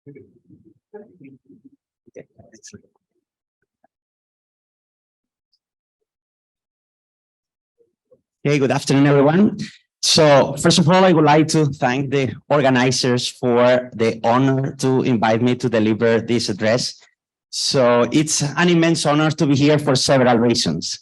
Okay, good afternoon, everyone. So first of all, I would like to thank the organizers for the honor to invite me to deliver this address. So it's an immense honor to be here for several reasons.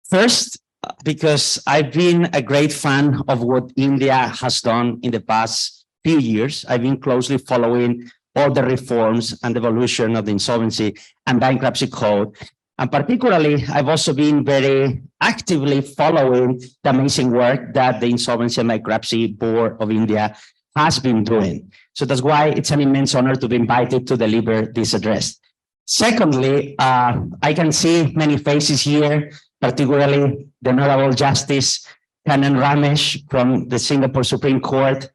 First, because I've been a great fan of what India has done in the past few years. I've been closely following all the reforms and evolution of the insolvency and bankruptcy code. And particularly, I've also been very actively following the amazing work that the Insolvency and Bankruptcy Board of India has been doing. So that's why it's an immense honor to be invited to deliver this address. Secondly, I can see many faces here, particularly the Honorable Justice Kanan Ramesh from the Singapore Supreme Court,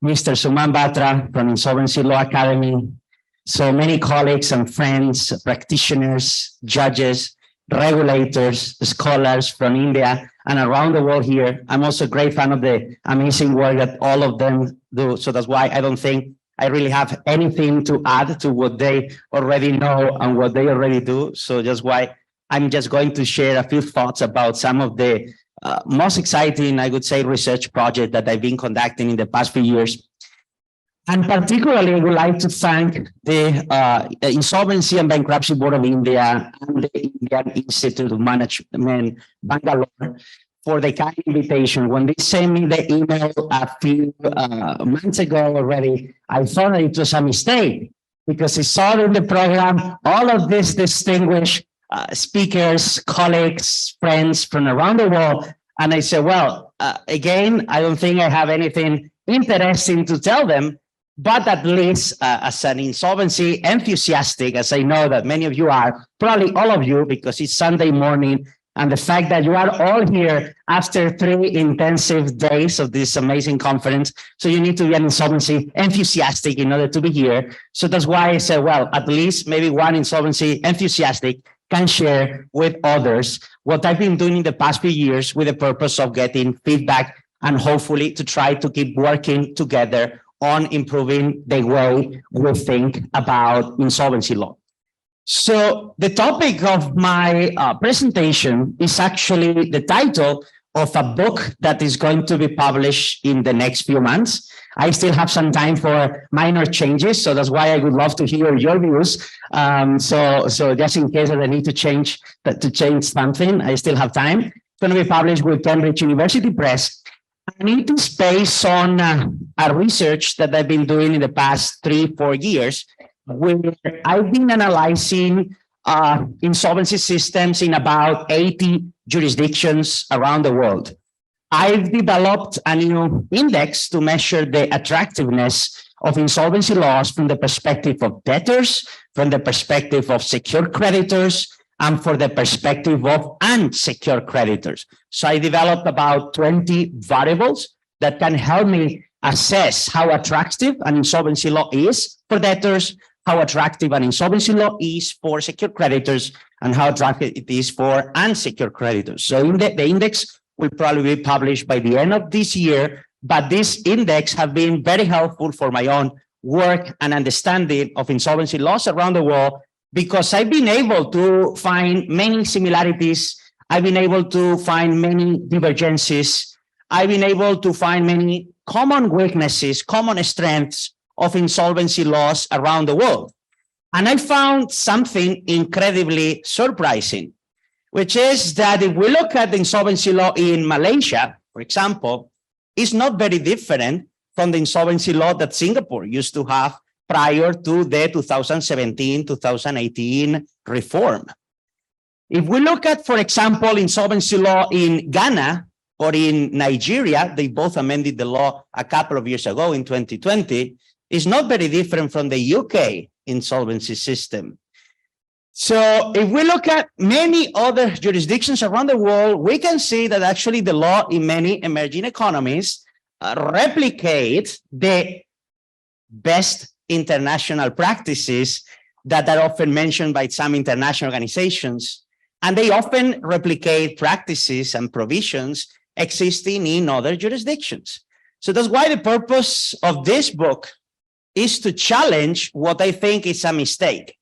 Mr. Suman Batra from Insolvency Law Academy, so many colleagues and friends, practitioners, judges, regulators, scholars from India and around the world here. I'm also a great fan of the amazing work that all of them do. So that's why I don't think I really have anything to add to what they already know and what they already do. So that's why I'm just going to share a few thoughts about some of the most exciting, I would say, research projects that I've been conducting in the past few years. And particularly, I would like to thank the Insolvency and Bankruptcy Board of India and the Indian Institute of Management, Bangalore, for the kind invitation. When they sent me the email a few months ago already, I thought it was a mistake because I saw in the program all of these distinguished speakers, colleagues, friends from around the world. And I said, well, again, I don't think I have anything interesting to tell them. But at least as an insolvency enthusiastic, as I know that many of you are, probably all of you, because it's Sunday morning, and the fact that you are all here after 3 intensive days of this amazing conference, so you need to be an insolvency enthusiastic in order to be here. So that's why I said, well, at least maybe one insolvency enthusiastic can share with others what I've been doing in the past few years with the purpose of getting feedback and hopefully to try to keep working together on improving the way we think about insolvency law. So the topic of my presentation is actually the title of a book that is going to be published in the next few months. I still have some time for minor changes, so that's why I would love to hear your views. So just in case that I need to change something, I still have time. It's going to be published with Cambridge University Press. And it is based on a research that I've been doing in the past 3-4 years, where I've been analyzing insolvency systems in about 80 jurisdictions around the world. I've developed a new index to measure the attractiveness of insolvency laws from the perspective of debtors, from the perspective of secured creditors, and for the perspective of unsecured creditors. So I developed about 20 variables that can help me assess how attractive an insolvency law is for debtors, how attractive an insolvency law is for secured creditors, and how attractive it is for unsecured creditors. So the index will probably be published by the end of this year, but this index has been very helpful for my own work and understanding of insolvency laws around the world, because I've been able to find many similarities. I've been able to find many divergences. I've been able to find many common weaknesses, common strengths of insolvency laws around the world. And I found something incredibly surprising, which is that if we look at the insolvency law in Malaysia, for example, it's not very different from the insolvency law that Singapore used to have prior to the 2017-2018 reform. If we look at, for example, insolvency law in Ghana or in Nigeria, they both amended the law a couple of years ago in 2020, it's not very different from the UK insolvency system. So if we look at many other jurisdictions around the world, we can see that actually the law in many emerging economies replicate the best international practices that are often mentioned by some international organizations, and they often replicate practices and provisions existing in other jurisdictions. So that's why the purpose of this book is to challenge what I think is a mistake,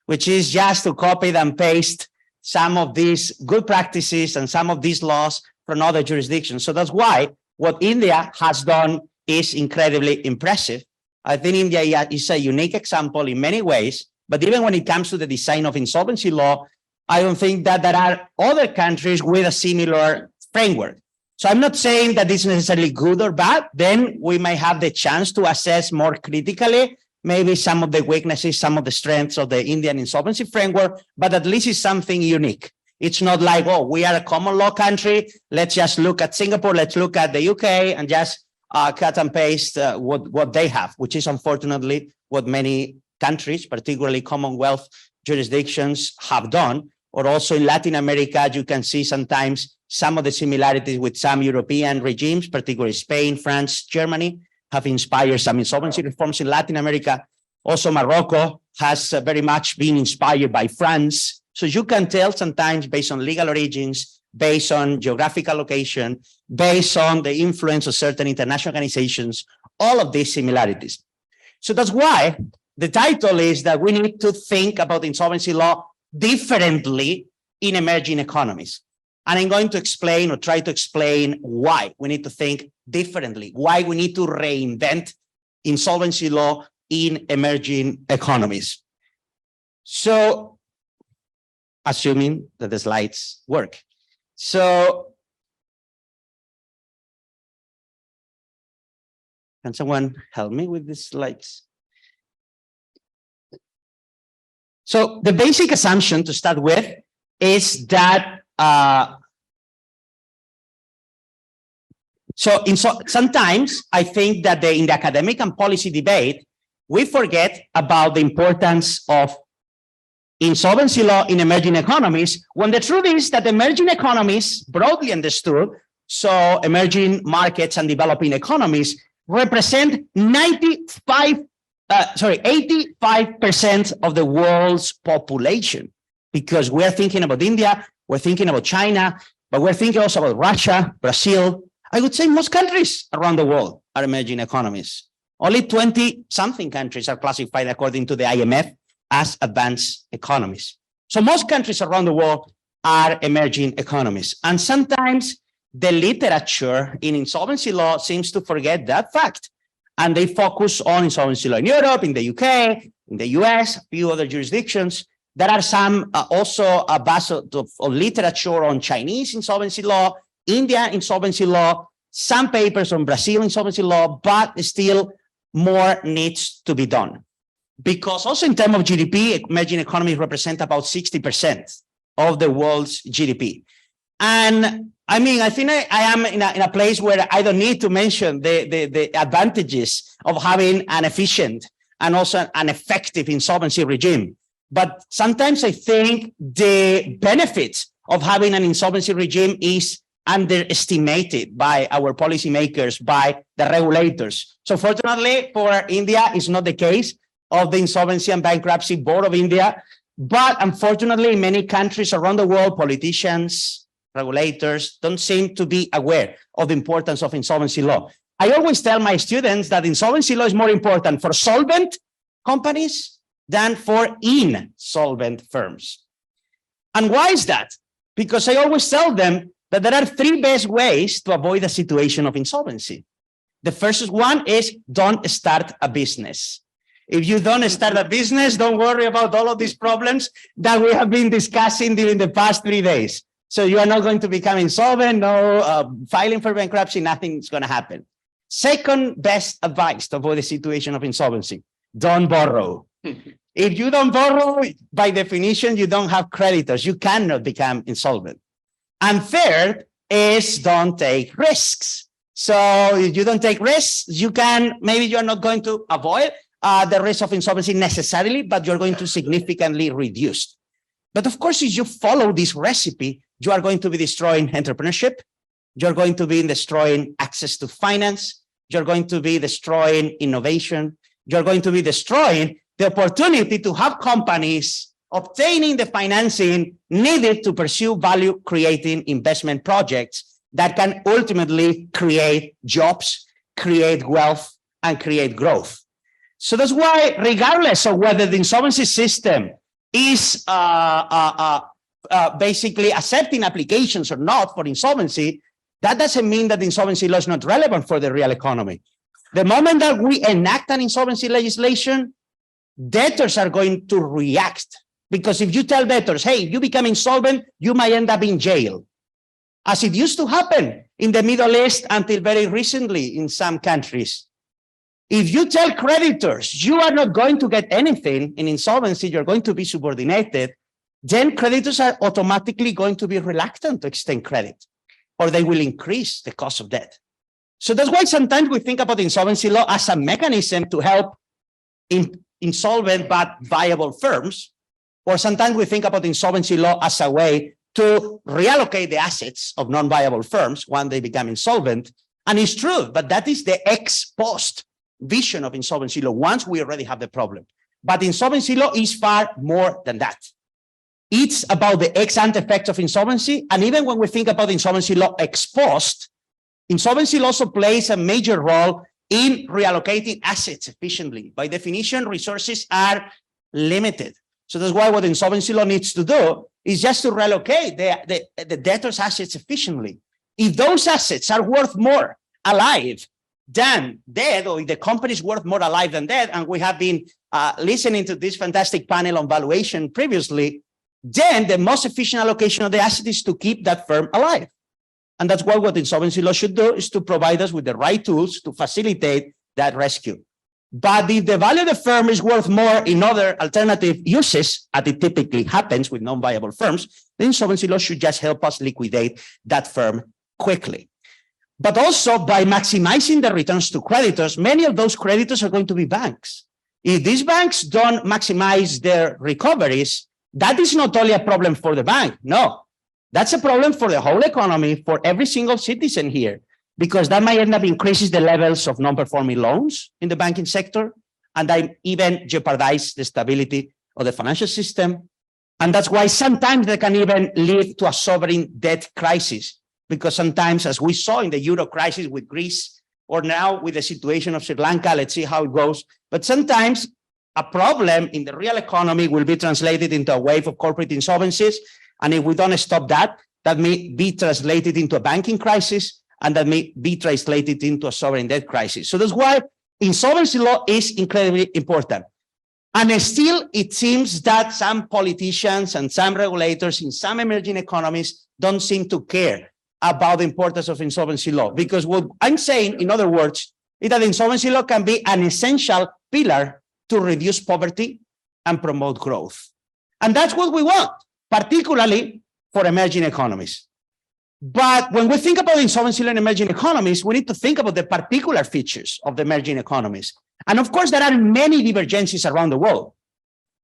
which is just to copy and paste some of these good practices and some of these laws from other jurisdictions. So that's why what India has done is incredibly impressive. I think India is a unique example in many ways, but even when it comes to the design of insolvency law, I don't think that there are other countries with a similar framework. So I'm not saying that this is necessarily good or bad. Then we might have the chance to assess more critically maybe some of the weaknesses, some of the strengths of the Indian insolvency framework, but at least it's something unique. It's not like, oh, we are a common law country. Let's just look at Singapore. Let's look at the UK and just cut and paste what they have, which is unfortunately what many countries, particularly Commonwealth jurisdictions, have done. Or also in Latin America, you can see sometimes some of the similarities with some European regimes, particularly Spain, France, Germany, have inspired some insolvency reforms in Latin America. Also, Morocco has very much been inspired by France. So you can tell sometimes based on legal origins, based on geographical location, based on the influence of certain international organizations, all of these similarities. So that's why the title is that we need to think about insolvency law differently in emerging economies. And I'm going to explain or try to explain why we need to think differently, why we need to reinvent insolvency law in emerging economies. So, assuming that the slides work. So, can someone help me with these slides? So the basic assumption to start with is that sometimes I think that in the academic and policy debate, we forget about the importance of insolvency law in emerging economies, when the truth is that emerging economies, broadly understood, so emerging markets and developing economies, represent 85% of the world's population, because we're thinking about India, we're thinking about China, but we're thinking also about Russia, Brazil. I would say most countries around the world are emerging economies. Only 20-something countries are classified according to the IMF as advanced economies. So most countries around the world are emerging economies. And sometimes the literature in insolvency law seems to forget that fact. And they focus on insolvency law in Europe, in the UK, in the US, a few other jurisdictions. There are some also a base of literature on Chinese insolvency law, India insolvency law, some papers on Brazil insolvency law, but still more needs to be done. Because also in terms of GDP, emerging economies represent about 60% of the world's GDP. And I mean, I think I am in a place where I don't need to mention the advantages of having an efficient and also an effective insolvency regime. But sometimes I think the benefits of having an insolvency regime is underestimated by our policymakers, by the regulators. So fortunately for India, it's not the case of the Insolvency and Bankruptcy Board of India. But unfortunately, in many countries around the world, politicians, regulators don't seem to be aware of the importance of insolvency law. I always tell my students that insolvency law is more important for solvent companies than for insolvent firms. And why is that? Because I always tell them that there are three best ways to avoid a situation of insolvency. The first one is don't start a business. If you don't start a business, don't worry about all of these problems that we have been discussing during the past 3 days. So you are not going to become insolvent, no filing for bankruptcy, nothing's going to happen. Second best advice to avoid the situation of insolvency, don't borrow. If you don't borrow, by definition, you don't have creditors. You cannot become insolvent. And third is don't take risks. So if you don't take risks, maybe you're not going to avoid the risk of insolvency necessarily, but you're going to significantly reduce. But of course, if you follow this recipe, you are going to be destroying entrepreneurship. You're going to be destroying access to finance. You're going to be destroying innovation. You're going to be destroying the opportunity to have companies obtaining the financing needed to pursue value-creating investment projects that can ultimately create jobs, create wealth, and create growth. So that's why, regardless of whether the insolvency system is basically accepting applications or not for insolvency, that doesn't mean that the insolvency law is not relevant for the real economy. The moment that we enact an insolvency legislation, debtors are going to react. Because if you tell debtors, hey, you become insolvent, you might end up in jail. As it used to happen in the Middle East until very recently in some countries. If you tell creditors you are not going to get anything in insolvency, you're going to be subordinated, then creditors are automatically going to be reluctant to extend credit, or they will increase the cost of debt. So that's why sometimes we think about insolvency law as a mechanism to help insolvent but viable firms, or sometimes we think about insolvency law as a way to reallocate the assets of non-viable firms when they become insolvent. And it's true, but that is the ex post vision of insolvency law once we already have the problem. But insolvency law is far more than that. It's about the ex ante effects of insolvency. And even when we think about insolvency law ex post, insolvency law also plays a major role in reallocating assets efficiently. By definition, resources are limited. So that's why what insolvency law needs to do is just to reallocate the debtor's assets efficiently. If those assets are worth more alive than dead, or if the company is worth more alive than dead, and we have been listening to this fantastic panel on valuation previously, then the most efficient allocation of the asset is to keep that firm alive. And that's what insolvency law should do, is to provide us with the right tools to facilitate that rescue. But if the value of the firm is worth more in other alternative uses, as it typically happens with non-viable firms, the insolvency law should just help us liquidate that firm quickly. But also, by maximizing the returns to creditors, many of those creditors are going to be banks. If these banks don't maximize their recoveries, that is not only a problem for the bank. No, that's a problem for the whole economy, for every single citizen here, because that might end up increases the levels of non-performing loans in the banking sector, and that even jeopardize the stability of the financial system. And that's why sometimes they can even lead to a sovereign debt crisis, because sometimes, as we saw in the Euro crisis with Greece, or now with the situation of Sri Lanka, let's see how it goes. But sometimes a problem in the real economy will be translated into a wave of corporate insolvencies. And if we don't stop that, that may be translated into a banking crisis, and that may be translated into a sovereign debt crisis. So that's why insolvency law is incredibly important. And still, it seems that some politicians and some regulators in some emerging economies don't seem to care about the importance of insolvency law. Because what I'm saying, in other words, is that insolvency law can be an essential pillar to reduce poverty and promote growth. And that's what we want, particularly for emerging economies. But when we think about insolvency law in emerging economies, we need to think about the particular features of the emerging economies. And of course, there are many divergences around the world.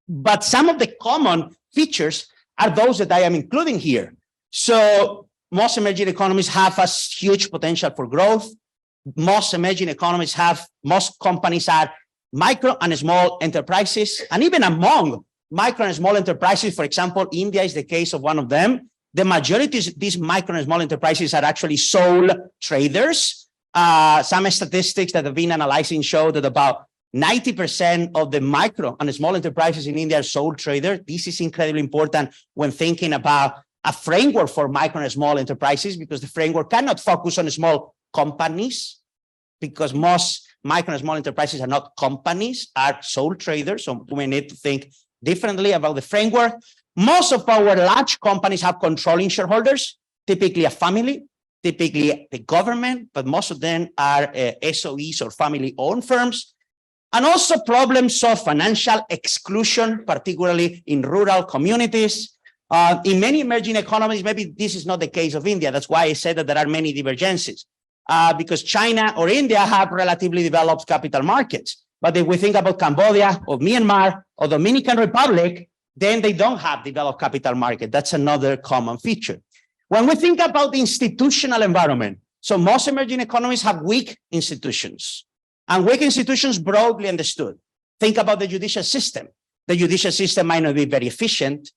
But some of the common features are those that I am including here. So most emerging economies have a huge potential for growth. Most companies are micro and small enterprises. And even among micro and small enterprises, for example, India is the case of one of them. The majority of these micro and small enterprises are actually sole traders. Some statistics that have been analyzing show that about 90% of the micro and small enterprises in India are sole traders. This is incredibly important when thinking about a framework for micro and small enterprises, because the framework cannot focus on small companies, because most micro and small enterprises are not companies, are sole traders. So we need to think differently about the framework. Most of our large companies have controlling shareholders, typically a family, typically the government, but most of them are SOEs or family-owned firms. And also problems of financial exclusion, particularly in rural communities. In many emerging economies, maybe this is not the case of India. That's why I said that there are many divergences, because China or India have relatively developed capital markets. But if we think about Cambodia or Myanmar or Dominican Republic, then they don't have developed capital market. That's another common feature. When we think about the institutional environment, so most emerging economies have weak institutions, and weak institutions broadly understood. Think about the judicial system. The judicial system might not be very efficient.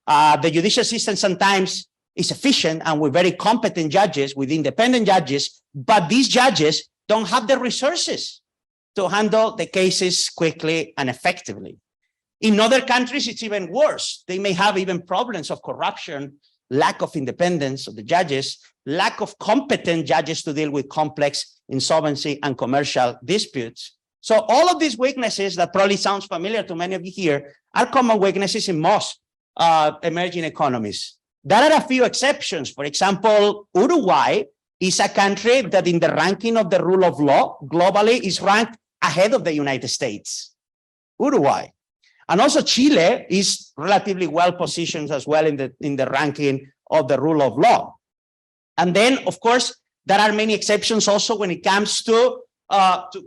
The judicial system sometimes is efficient and with very competent judges, with independent judges, but these judges don't have the resources to handle the cases quickly and effectively. In other countries, it's even worse. They may have even problems of corruption, lack of independence of the judges, lack of competent judges to deal with complex insolvency and commercial disputes. So all of these weaknesses that probably sounds familiar to many of you here are common weaknesses in most emerging economies. There are a few exceptions. For example, Uruguay is a country that in the ranking of the rule of law globally is ranked ahead of the United States. Uruguay. And also Chile is relatively well positioned as well in the ranking of the rule of law. And then, of course, there are many exceptions also when it comes to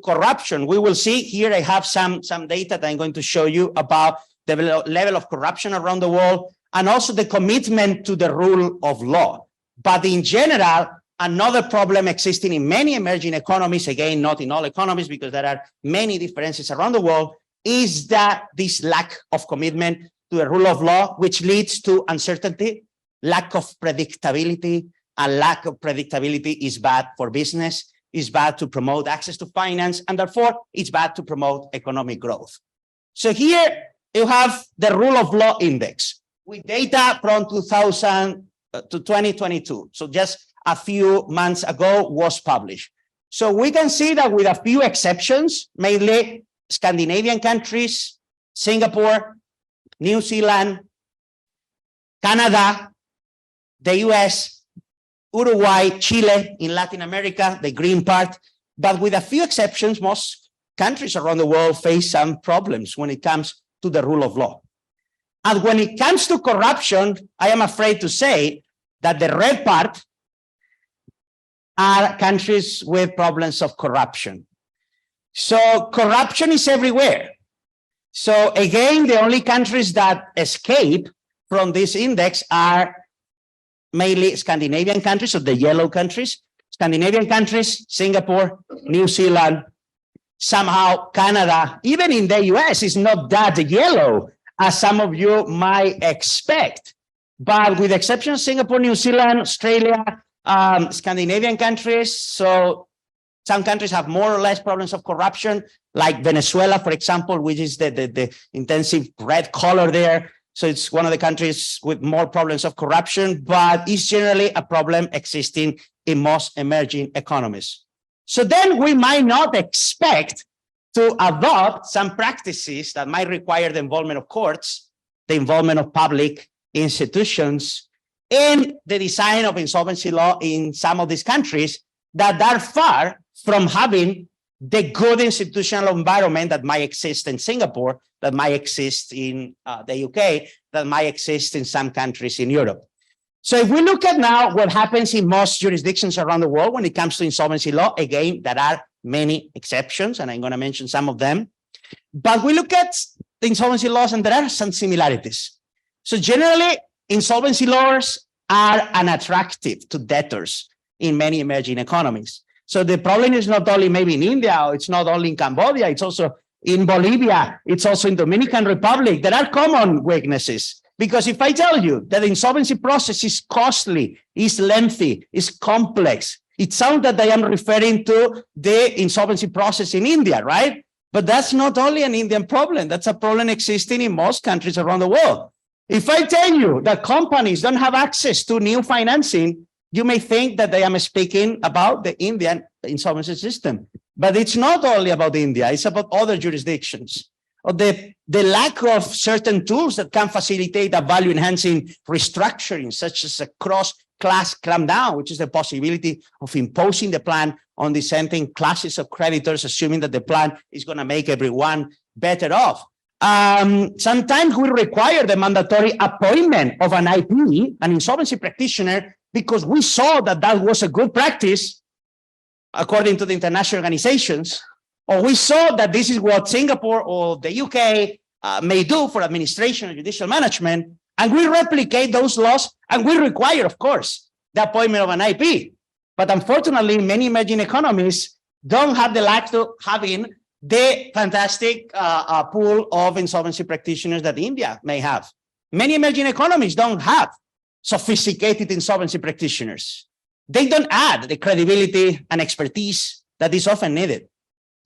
corruption. We will see here, I have some data that I'm going to show you about the level of corruption around the world and also the commitment to the rule of law. But in general, another problem existing in many emerging economies, again, not in all economies because there are many differences around the world, is that this lack of commitment to the rule of law, which leads to uncertainty, lack of predictability, and lack of predictability is bad for business, is bad to promote access to finance, and therefore it's bad to promote economic growth. So here you have the rule of law index with data from 2000 to 2022. So just a few months ago was published. So we can see that with a few exceptions, mainly Scandinavian countries, Singapore, New Zealand, Canada, the US, Uruguay, Chile in Latin America, the green part, but with a few exceptions, most countries around the world face some problems when it comes to the rule of law. And when it comes to corruption, I am afraid to say that the red part are countries with problems of corruption. So corruption is everywhere. So again, the only countries that escape from this index are mainly Scandinavian countries, so the yellow countries, Scandinavian countries, Singapore, New Zealand, somehow Canada, even in the US is not that yellow as some of you might expect. But with the exception of Singapore, New Zealand, Australia, Scandinavian countries, so some countries have more or less problems of corruption, like Venezuela, for example, which is the intensive red color there. So it's one of the countries with more problems of corruption, but it's generally a problem existing in most emerging economies. So then we might not expect to adopt some practices that might require the involvement of courts, the involvement of public institutions, in the design of insolvency law in some of these countries that are far from having the good institutional environment that might exist in Singapore, that might exist in the UK, that might exist in some countries in Europe. So if we look at now what happens in most jurisdictions around the world when it comes to insolvency law, again, there are many exceptions, and I'm going to mention some of them. But we look at the insolvency laws, and there are some similarities. So generally, insolvency laws are unattractive to debtors in many emerging economies. So the problem is not only maybe in India, or it's not only in Cambodia, it's also in Bolivia, it's also in Dominican Republic. There are common weaknesses. Because if I tell you that the insolvency process is costly, is lengthy, is complex, it sounds that I am referring to the insolvency process in India, right? But that's not only an Indian problem. That's a problem existing in most countries around the world. If I tell you that companies don't have access to new financing, you may think that I am speaking about the Indian insolvency system. But it's not only about India, it's about other jurisdictions. Or the lack of certain tools that can facilitate a value-enhancing restructuring, such as a cross-class clampdown, which is the possibility of imposing the plan on dissenting classes of creditors, assuming that the plan is going to make everyone better off. Sometimes we require the mandatory appointment of an IP, an insolvency practitioner, because we saw that that was a good practice, according to the international organizations, or we saw that this is what Singapore or the UK may do for administration and judicial management, and we replicate those laws, and we require, of course, the appointment of an IP. But unfortunately, many emerging economies don't have the luxury of having the fantastic pool of insolvency practitioners that India may have. Many emerging economies don't have sophisticated insolvency practitioners. They don't add the credibility and expertise that is often needed.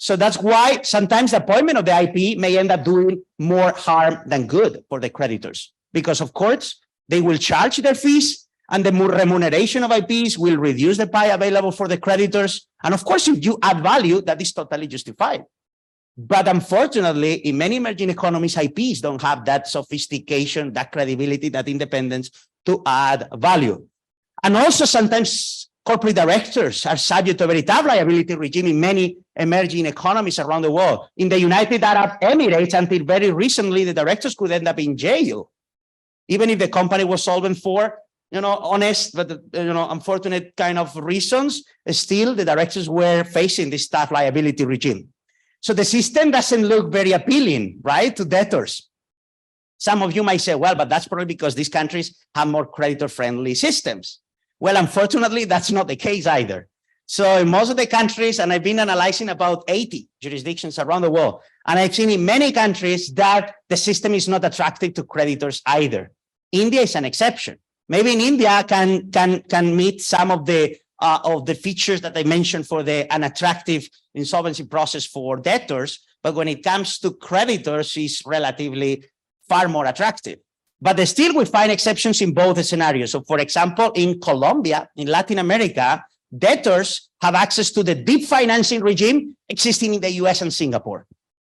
So that's why sometimes the appointment of the IP may end up doing more harm than good for the creditors, because of course they will charge their fees, and the remuneration of IPs will reduce the pie available for the creditors. And of course, if you add value, that is totally justified. But unfortunately, in many emerging economies, IPs don't have that sophistication, that credibility, that independence to add value. And also sometimes corporate directors are subject to a very tough liability regime in many emerging economies around the world. In the United Arab Emirates, until very recently, the directors could end up in jail, even if the company was solvent for, honest, but, unfortunate kind of reasons. Still, the directors were facing this tough liability regime. So the system doesn't look very appealing, right, to debtors. Some of you might say, well, but that's probably because these countries have more creditor-friendly systems. Well, unfortunately, that's not the case either. So in most of the countries, and I've been analyzing about 80 jurisdictions around the world, and I've seen in many countries that the system is not attractive to creditors either. India is an exception. Maybe in India can meet some of the features that I mentioned for the unattractive insolvency process for debtors, but when it comes to creditors, it's relatively far more attractive. But still, we find exceptions in both scenarios. So, for example, in Colombia, in Latin America, debtors have access to the deep financing regime existing in the US and Singapore.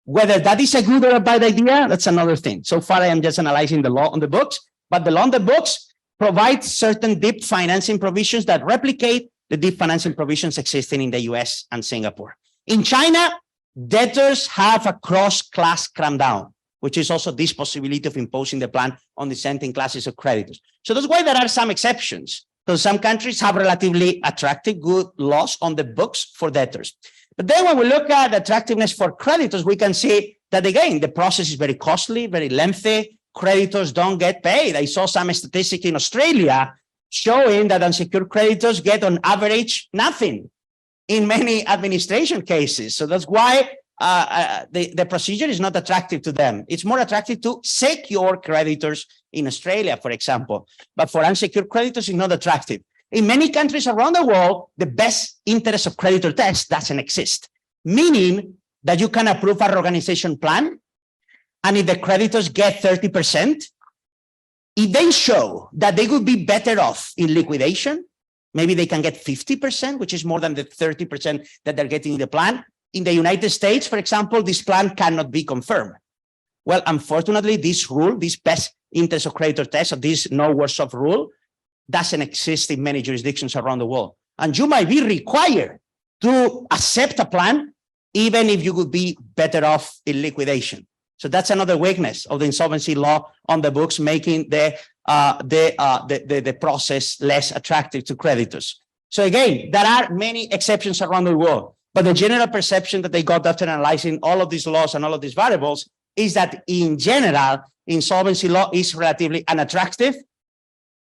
Whether that is a good or a bad idea, that's another thing. So far, I am just analyzing the law on the books, but the law on the books provides certain deep financing provisions that replicate the deep financing provisions existing in the US and Singapore. In China, debtors have a cross-class crackdown, which is also this possibility of imposing the plan on dissenting classes of creditors. So that's why there are some exceptions. So some countries have relatively attractive, good laws on the books for debtors. But then when we look at attractiveness for creditors, we can see that, again, the process is very costly, very lengthy. Creditors don't get paid. I saw some statistics in Australia showing that unsecured creditors get on average nothing in many administration cases. So that's why the procedure is not attractive to them. It's more attractive to secure creditors in Australia, for example. But for unsecured creditors, it's not attractive. In many countries around the world, the best interest of creditor test doesn't exist, meaning that you can approve a reorganization plan, and if the creditors get 30%, if they show that they would be better off in liquidation, maybe they can get 50%, which is more than the 30% that they're getting in the plan. In the United States, for example, this plan cannot be confirmed. Well, unfortunately, this rule, this best interest of creditor test, or this no worse off rule, doesn't exist in many jurisdictions around the world. And you might be required to accept a plan, even if you would be better off in liquidation. So that's another weakness of the insolvency law on the books, making the process less attractive to creditors. So again, there are many exceptions around the world, but the general perception that they got after analyzing all of these laws and all of these variables is that in general, insolvency law is relatively unattractive,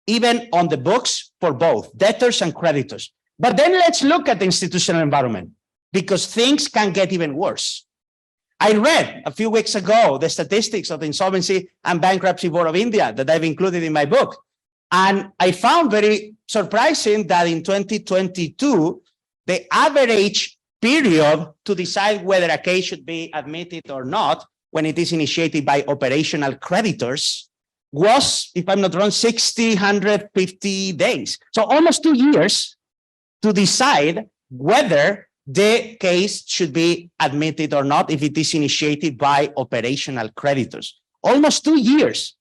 even on the books for both debtors and creditors. But then let's look at the institutional environment, because things can get even worse. I read a few weeks ago the statistics of the Insolvency and Bankruptcy Board of India that I've included in my book. And I found very surprising that in 2022, the average period to decide whether a case should be admitted or not, when it is initiated by operational creditors, was, if I'm not wrong, 150 days. So almost 2 years to decide whether the case should be admitted or not if it is initiated by operational creditors. Almost 2 years.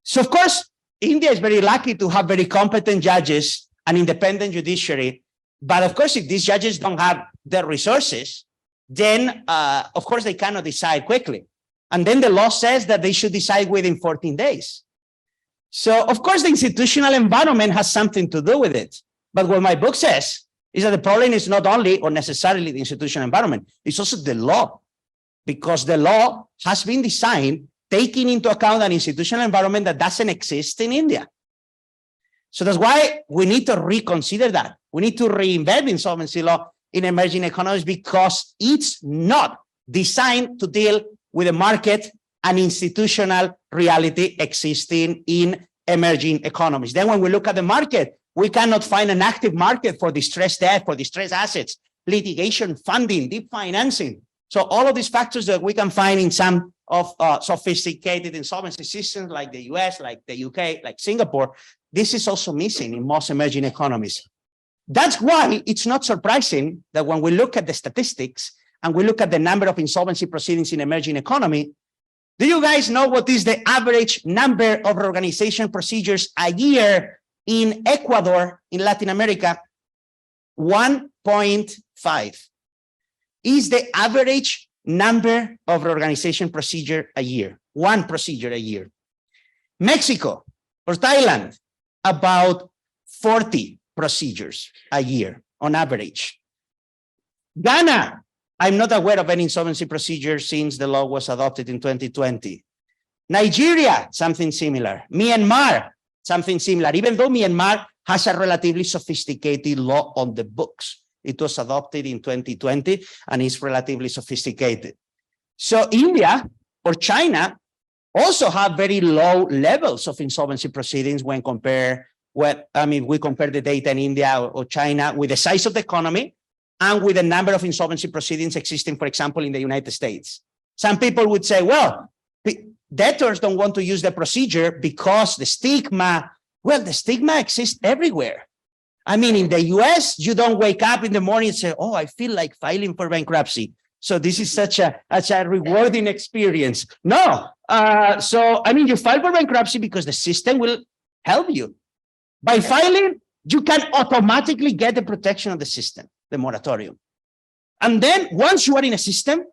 So, of course, India is very lucky to have very competent judges, an independent judiciary. But, of course, if these judges don't have the resources, then, of course, they cannot decide quickly. And then the law says that they should decide within 14 days. So, of course, the institutional environment has something to do with it. But what my book says is that the problem is not only or necessarily the institutional environment, it's also the law, because the law has been designed taking into account an institutional environment that doesn't exist in India. So that's why we need to reconsider that. We need to reinvent insolvency law in emerging economies, because it's not designed to deal with the market and institutional reality existing in emerging economies. Then when we look at the market, we cannot find an active market for distressed debt, for distressed assets. litigation funding, deep financing. So all of these factors that we can find in some of sophisticated insolvency systems like the US, like the UK, like Singapore, this is also missing in most emerging economies. That's why it's not surprising that when we look at the statistics and we look at the number of insolvency proceedings in emerging economy, do you guys know what is the average number of reorganization procedures a year in Ecuador, in Latin America? 1.5 is the average number of reorganization procedure a year, one procedure a year. Mexico or Thailand, about 40 procedures a year on average. Ghana, I'm not aware of any insolvency procedure since the law was adopted in 2020. Nigeria, something similar. Myanmar, something similar, even though Myanmar has a relatively sophisticated law on the books. It was adopted in 2020 and is relatively sophisticated. So India or China also have very low levels of insolvency proceedings when we compare the data in India or China with the size of the economy and with the number of insolvency proceedings existing, for example, in the United States. Some people would say, well, debtors don't want to use the procedure because the stigma exists everywhere. I mean, in the US, you don't wake up in the morning and say, oh, I feel like filing for bankruptcy. So this is such a rewarding experience. No. You file for bankruptcy because the system will help you. By filing, you can automatically get the protection of the system, the moratorium. And then once you are in a system,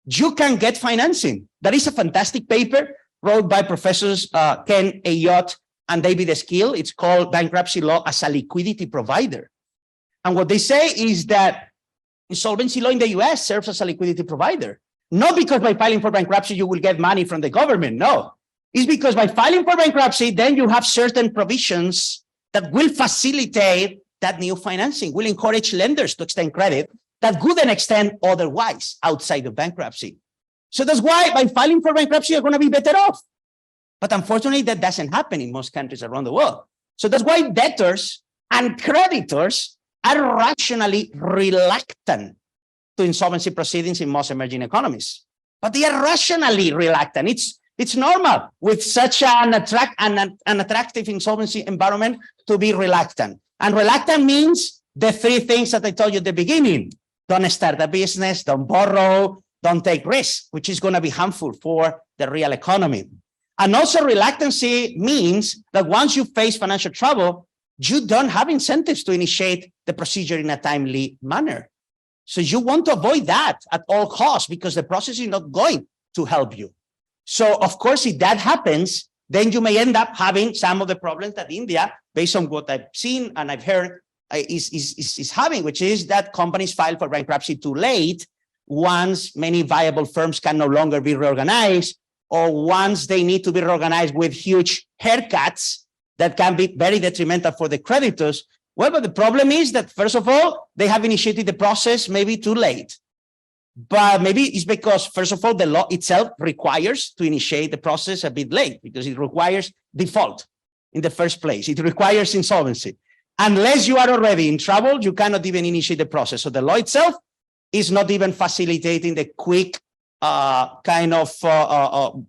you can get financing. That is a fantastic paper wrote by professors Ken Ayotte and David Skill. It's called Bankruptcy Law as a Liquidity Provider. And what they say is that insolvency law in the US serves as a liquidity provider. Not because by filing for bankruptcy, you will get money from the government. No, it's because by filing for bankruptcy, then you have certain provisions that will facilitate that new financing, will encourage lenders to extend credit that wouldn't extend otherwise outside of bankruptcy. So that's why by filing for bankruptcy, you're going to be better off. But unfortunately, that doesn't happen in most countries around the world. So that's why debtors and creditors are rationally reluctant to insolvency proceedings in most emerging economies. But they are rationally reluctant. It's normal with such an attractive insolvency environment to be reluctant. And reluctant means the three things that I told you at the beginning. Don't start a business, don't borrow, don't take risks, which is going to be harmful for the real economy. And also reluctancy means that once you face financial trouble, you don't have incentives to initiate the procedure in a timely manner. So you want to avoid that at all costs because the process is not going to help you. So of course, if that happens, then you may end up having some of the problems that India, based on what I've seen and I've heard, is having, which is that companies file for bankruptcy too late once many viable firms can no longer be reorganized, or once they need to be reorganized with huge haircuts that can be very detrimental for the creditors. Well, but the problem is that, first of all, they have initiated the process maybe too late. But maybe it's because, first of all, the law itself requires to initiate the process a bit late because it requires default in the first place. It requires insolvency. Unless you are already in trouble, you cannot even initiate the process. So the law itself is not even facilitating the quick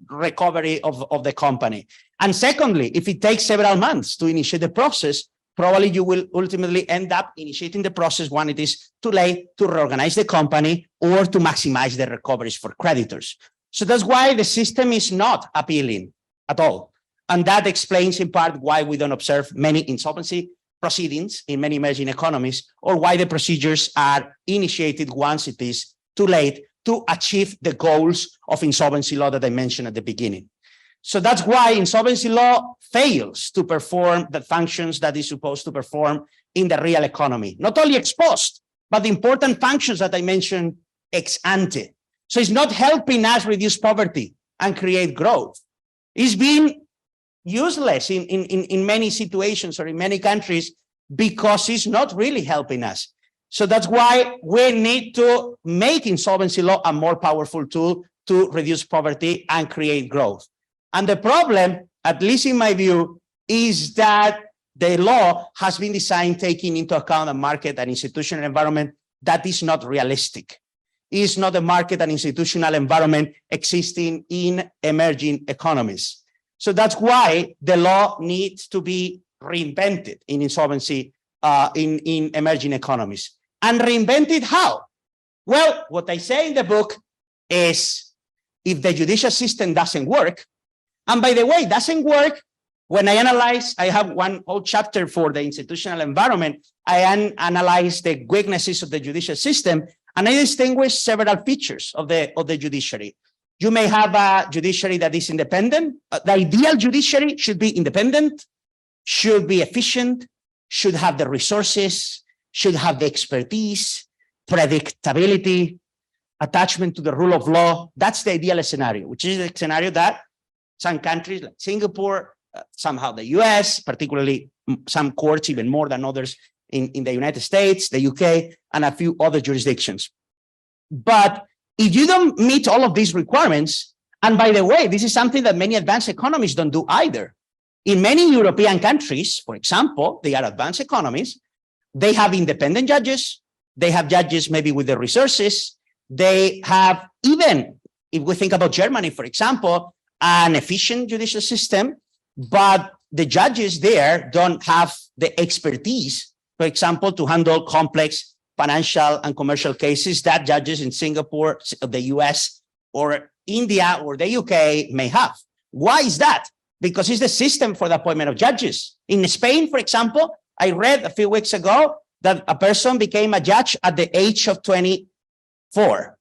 recovery of the company. And secondly, if it takes several months to initiate the process, probably you will ultimately end up initiating the process when it is too late to reorganize the company or to maximize the recoveries for creditors. So that's why the system is not appealing at all. And that explains in part why we don't observe many insolvency proceedings in many emerging economies, or why the procedures are initiated once it is too late to achieve the goals of insolvency law that I mentioned at the beginning. So that's why insolvency law fails to perform the functions that it's supposed to perform in the real economy. Not only ex post, but the important functions that I mentioned ex ante. So it's not helping us reduce poverty and create growth. It's been useless in many situations or in many countries because it's not really helping us. So that's why we need to make insolvency law a more powerful tool to reduce poverty and create growth. And the problem, at least in my view, is that the law has been designed taking into account a market and institutional environment that is not realistic. It's not a market and institutional environment existing in emerging economies. So that's why the law needs to be reinvented in insolvency in emerging economies. And reinvented how? Well, what I say in the book is if the judicial system doesn't work, and by the way, it doesn't work when I analyze, I have one whole chapter for the institutional environment. I analyze the weaknesses of the judicial system, and I distinguish several features of the judiciary. You may have a judiciary that is independent. The ideal judiciary should be independent, should be efficient, should have the resources, should have the expertise, predictability, attachment to the rule of law. That's the ideal scenario, which is the scenario that some countries like Singapore, somehow the US, particularly some courts, even more than others in the United States, the UK, and a few other jurisdictions. But if you don't meet all of these requirements, and by the way, this is something that many advanced economies don't do either. In many European countries, for example, they are advanced economies, they have independent judges, they have judges maybe with the resources, they have, even if we think about Germany, for example, an efficient judicial system, but the judges there don't have the expertise, for example, to handle complex financial and commercial cases that judges in Singapore, the US, or India, or the UK may have. Why is that? Because it's the system for the appointment of judges. In Spain, for example, I read a few weeks ago that a person became a judge at the age of 24.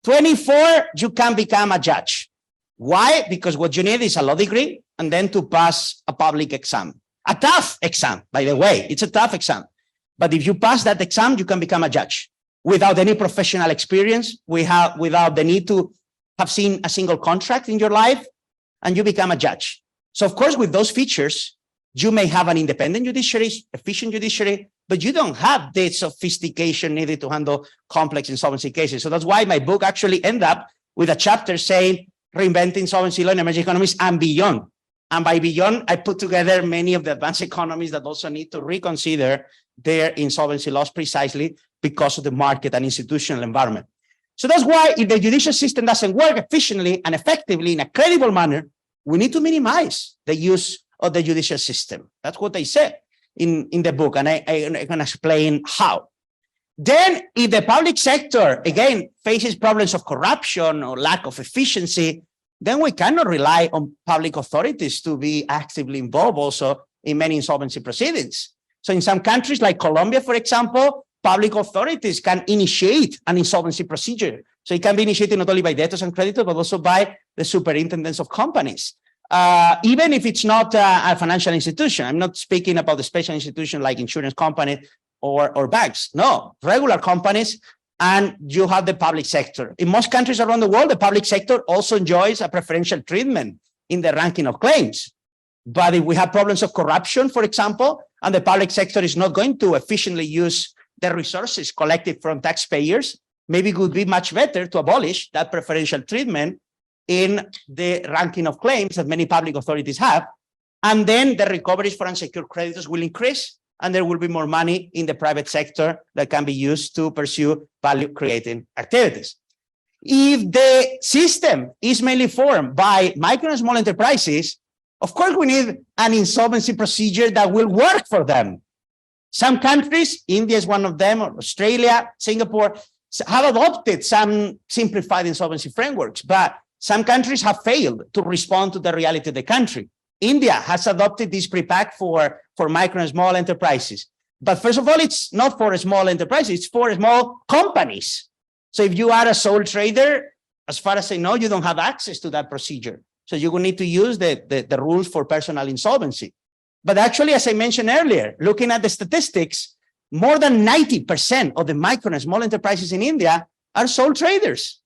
24, you can become a judge. Why? Because what you need is a law degree and then to pass a public exam. A tough exam, by the way, it's a tough exam. But if you pass that exam, you can become a judge without any professional experience, without the need to have seen a single contract in your life, and you become a judge. So of course, with those features, you may have an independent judiciary, efficient judiciary, but you don't have the sophistication needed to handle complex insolvency cases. So that's why my book actually ended up with a chapter saying, reinventing insolvency law in emerging economies and beyond. And by beyond, I put together many of the advanced economies that also need to reconsider their insolvency laws precisely because of the market and institutional environment. So that's why if the judicial system doesn't work efficiently and effectively in a credible manner, we need to minimize the use of the judicial system. That's what I said in the book, and I can explain how. Then if the public sector, again, faces problems of corruption or lack of efficiency, then we cannot rely on public authorities to be actively involved also in many insolvency proceedings. So in some countries like Colombia, for example, public authorities can initiate an insolvency procedure. So it can be initiated not only by debtors and creditors, but also by the superintendents of companies. Even if it's not a financial institution. I'm not speaking about the special institution like insurance company or banks. No, regular companies, and you have the public sector. In most countries around the world, the public sector also enjoys a preferential treatment in the ranking of claims. But if we have problems of corruption, for example, and the public sector is not going to efficiently use the resources collected from taxpayers, maybe it would be much better to abolish that preferential treatment in the ranking of claims that many public authorities have. And then the recoveries for unsecured creditors will increase, and there will be more money in the private sector that can be used to pursue value-creating activities. If the system is mainly formed by micro and small enterprises, of course, we need an insolvency procedure that will work for them. Some countries, India is one of them, or Australia, Singapore, have adopted some simplified insolvency frameworks, but some countries have failed to respond to the reality of the country. India has adopted this pre-pack for micro and small enterprises. But first of all, it's not for small enterprises, it's for small companies. So if you are a sole trader, as far as I know, you don't have access to that procedure. So you will need to use the rules for personal insolvency. But actually, as I mentioned earlier, looking at the statistics, more than 90% of the micro and small enterprises in India are sole traders.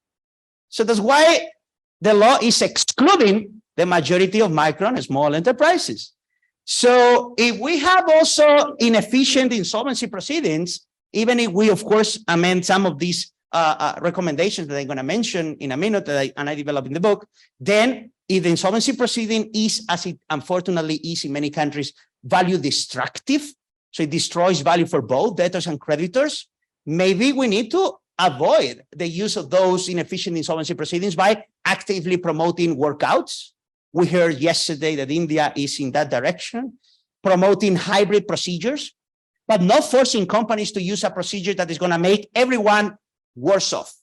So that's why the law is excluding the majority of micro and small enterprises. So if we have also inefficient insolvency proceedings, even if we, of course, amend some of these recommendations that I'm going to mention in a minute that I develop in the book, then if the insolvency proceeding is, as it unfortunately is in many countries, value destructive, so it destroys value for both debtors and creditors, maybe we need to avoid the use of those inefficient insolvency proceedings by actively promoting workouts. We heard yesterday that India is in that direction, promoting hybrid procedures, but not forcing companies to use a procedure that is going to make everyone worse off.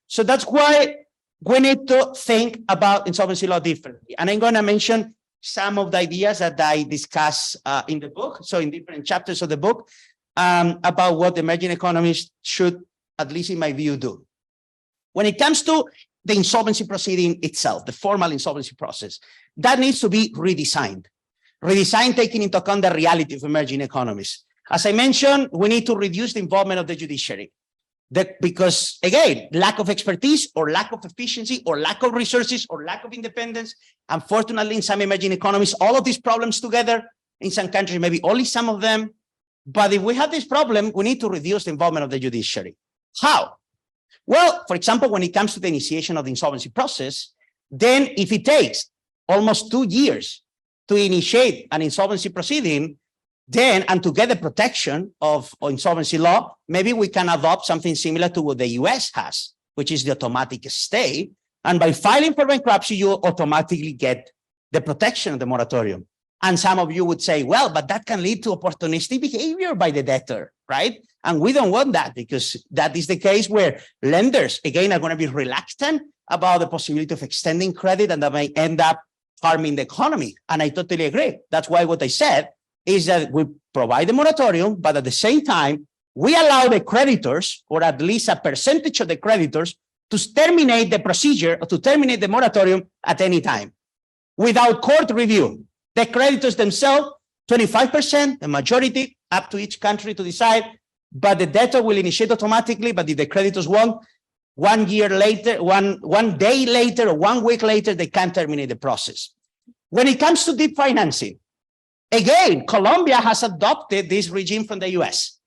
So that's why we need to think about insolvency law differently. And I'm going to mention some of the ideas that I discuss in the book, so in different chapters of the book, about what emerging economies should, at least in my view, do. When it comes to the insolvency proceeding itself, the formal insolvency process, that needs to be redesigned. Redesigned taking into account the reality of emerging economies. As I mentioned, we need to reduce the involvement of the judiciary. Because again, lack of expertise or lack of efficiency or lack of resources or lack of independence, unfortunately in some emerging economies, all of these problems together, in some countries, maybe only some of them. But if we have this problem, we need to reduce the involvement of the judiciary. How? Well, for example, when it comes to the initiation of the insolvency process, then if it takes almost 2 years to initiate an insolvency proceeding, then, and to get the protection of insolvency law, maybe we can adopt something similar to what the US has, which is the automatic stay. And by filing for bankruptcy, you automatically get the protection of the moratorium. And some of you would say, well, but that can lead to opportunistic behavior by the debtor, right? And we don't want that, because that is the case where lenders, again, are going to be reluctant about the possibility of extending credit, and that may end up harming the economy. And I totally agree. That's why what I said is that we provide the moratorium, but at the same time, we allow the creditors, or at least a percentage of the creditors, to terminate the procedure or to terminate the moratorium at any time without court review. The creditors themselves, 25%, the majority, up to each country to decide, but the debtor will initiate automatically. But if the creditors want, 1 year later, one day later, or 1 week later, they can terminate the process. When it comes to deep financing, again, Colombia has adopted this regime from the US,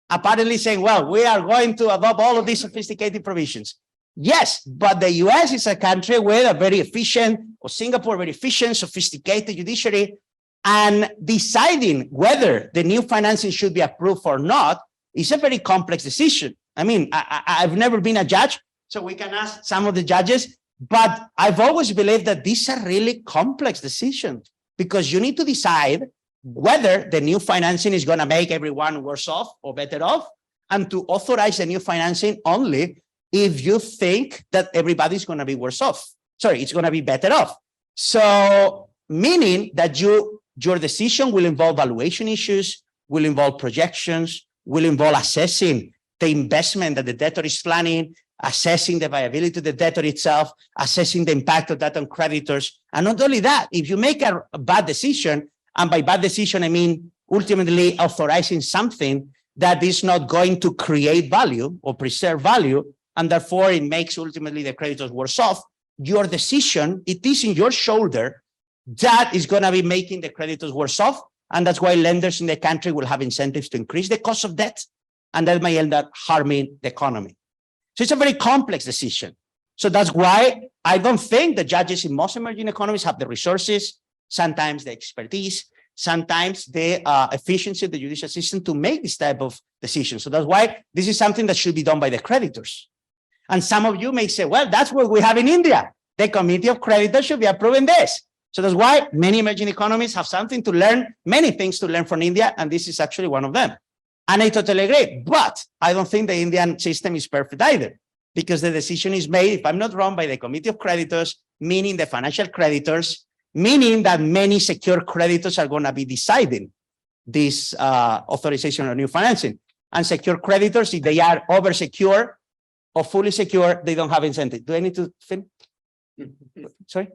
apparently saying, well, we are going to adopt all of these sophisticated provisions. Yes, but the US is a country with a very efficient, or Singapore, very efficient, sophisticated judiciary, and deciding whether the new financing should be approved or not is a very complex decision. I mean, I've never been a judge, so we can ask some of the judges, but I've always believed that these are really complex decisions, because you need to decide whether the new financing is going to make everyone worse off or better off, and to authorize the new financing only if you think that everybody's going to be worse off. Sorry, it's going to be better off. So meaning that your decision will involve valuation issues, will involve projections, will involve assessing the investment that the debtor is planning, assessing the viability of the debtor itself, assessing the impact of that on creditors. And not only that, if you make a bad decision, and by bad decision, I mean ultimately authorizing something that is not going to create value or preserve value, and therefore it makes ultimately the creditors worse off, your decision, it is in your shoulder, that is going to be making the creditors worse off. And that's why lenders in the country will have incentives to increase the cost of debt, and that may end up harming the economy. So it's a very complex decision. So that's why I don't think the judges in most emerging economies have the resources, sometimes the expertise, sometimes the efficiency of the judicial system to make this type of decision. So that's why this is something that should be done by the creditors. And some of you may say, well, that's what we have in India. The committee of creditors should be approving this. So that's why many emerging economies have something to learn, many things to learn from India, and this is actually one of them. And I totally agree, but I don't think the Indian system is perfect either, because the decision is made, if I'm not wrong, by the committee of creditors, meaning the financial creditors, meaning that many secure creditors are going to be deciding this authorization of new financing. And secure creditors, if they are over-secure or fully secure, they don't have incentive. Do I need to finish? Sorry?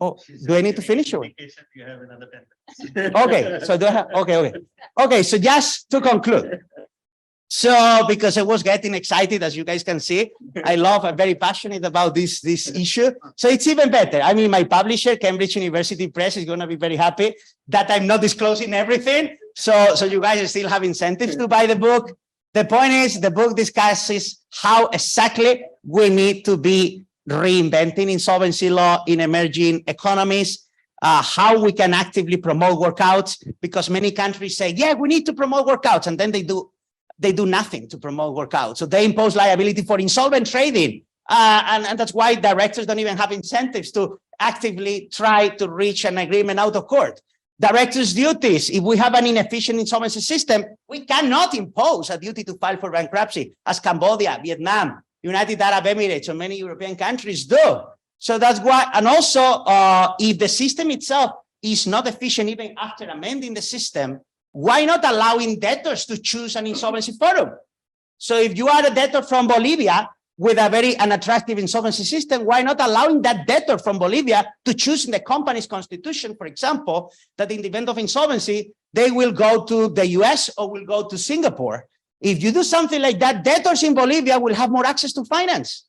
Oh, do I need to finish? Or? You have another 10 Okay, so do I have, okay, so just to conclude. So, because I was getting excited, as you guys can see, I'm very passionate about this issue. So it's even better. I mean, my publisher, Cambridge University Press, is going to be very happy that I'm not disclosing everything. So you guys still have incentives to buy the book. The point is, the book discusses how exactly we need to be reinventing insolvency law in emerging economies, how we can actively promote workouts, because many countries say, yeah, we need to promote workouts, and then they do they do nothing to promote workout. So they impose liability for insolvent trading. And that's why directors don't even have incentives to actively try to reach an agreement out of court. Directors' duties, if we have an inefficient insolvency system, we cannot impose a duty to file for bankruptcy, as Cambodia, Vietnam, United Arab Emirates, or many European countries do. So that's why, and also, if the system itself is not efficient even after amending the system, why not allowing debtors to choose an insolvency forum? So if you are a debtor from Bolivia with a very unattractive insolvency system, why not allowing that debtor from Bolivia to choose in the company's constitution, for example, that in the event of insolvency, they will go to the US or will go to Singapore. If you do something like that, debtors in Bolivia will have more access to finance.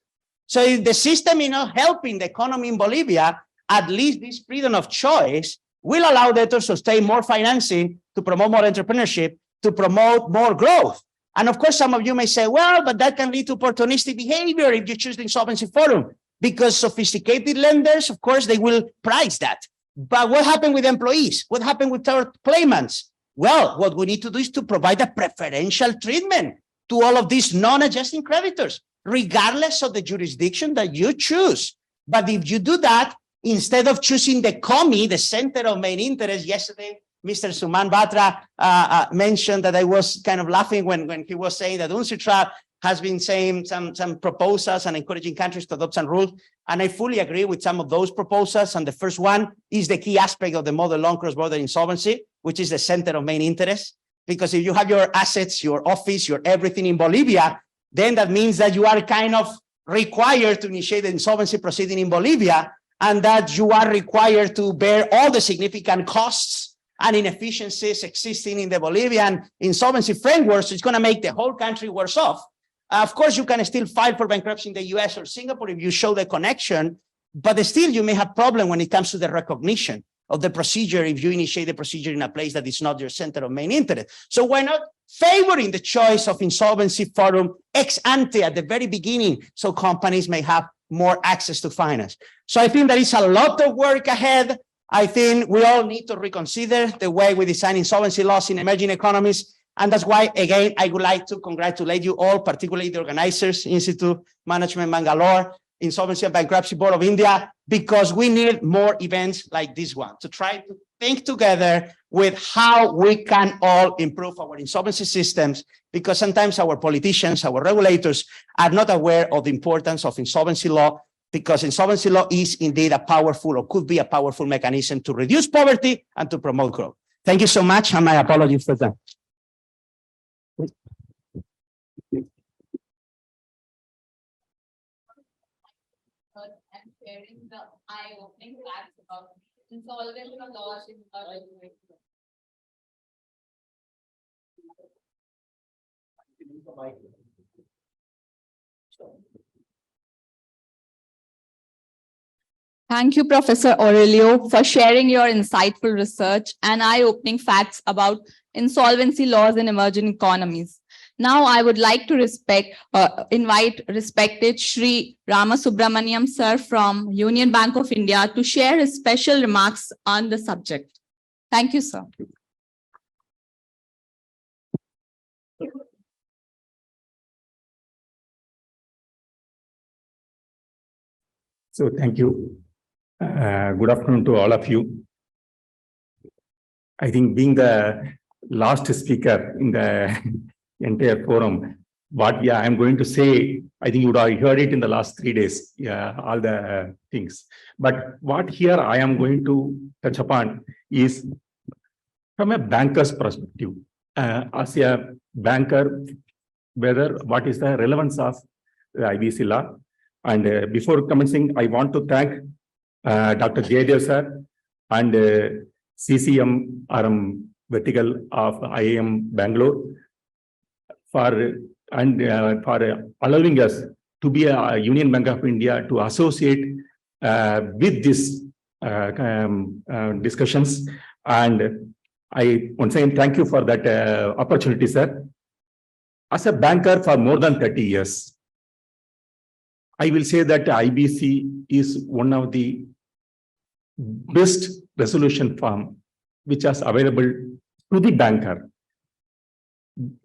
So if the system is not helping the economy in Bolivia, at least this freedom of choice will allow debtors to stay more financing, to promote more entrepreneurship, to promote more growth. And of course, some of you may say, well, but that can lead to opportunistic behavior if you choose the insolvency forum, because sophisticated lenders, of course, they will price that. But what happened with employees? What happened with third claimants? Well, what we need to do is to provide a preferential treatment to all of these non-adjusting creditors, regardless of the jurisdiction that you choose. But if you do that, instead of choosing the COMI, the center of main interest, yesterday, Mr. Suman Batra mentioned that I was kind of laughing when he was saying that UNCITRAL has been saying some proposals and encouraging countries to adopt some rules. And I fully agree with some of those proposals. And the first one is the key aspect of the model loan cross-border insolvency, which is the center of main interest. Because if you have your assets, your office, your everything in Bolivia, then that means that you are kind of required to initiate the insolvency proceeding in Bolivia, and that you are required to bear all the significant costs and inefficiencies existing in the Bolivian insolvency framework. So it's going to make the whole country worse off. Of course, you can still file for bankruptcy in the US or Singapore if you show the connection, but still you may have problem when it comes to the recognition of the procedure if you initiate the procedure in a place that is not your center of main interest. So why not favoring the choice of insolvency forum ex ante at the very beginning, so companies may have more access to finance? So I think there is a lot of work ahead. I think we all need to reconsider the way we design insolvency laws in emerging economies. And that's why, again, I would like to congratulate you all, particularly the organizers, Institute Management Bangalore, Insolvency and Bankruptcy Board of India, because we need more events like this one to try to think together with how we can all improve our insolvency systems, because sometimes our politicians, our regulators are not aware of the importance of insolvency law, because insolvency law is indeed a powerful, or could be a powerful mechanism to reduce poverty and to promote growth. Thank you so much, and my apologies for that. And sharing the eye-opening facts about insolvency laws in our regulation. Thank you, Professor Aurelio, for sharing your insightful research and eye-opening facts about insolvency laws in emerging economies. Now, I would like to invite respected Shri Ramasubramaniam sir from Union Bank of India to share his special remarks on the subject. Thank you, sir. So thank you. Good afternoon to all of you. I think being the last speaker in the entire forum, I am going to say, I think you would have heard it in the last 3 days, all the things. But what here I am going to touch upon is from a banker's perspective. As a banker, what is the relevance of the IBC law? And before commencing, I want to thank Dr. Jayadev sir and CCM RM Vertical of IIM Bangalore for allowing us to be a Union Bank of India to associate with this discussions. And I once again thank you for that opportunity, sir. As a banker for more than 30 years, I will say that IBC is one of the best resolution form which is available to the banker.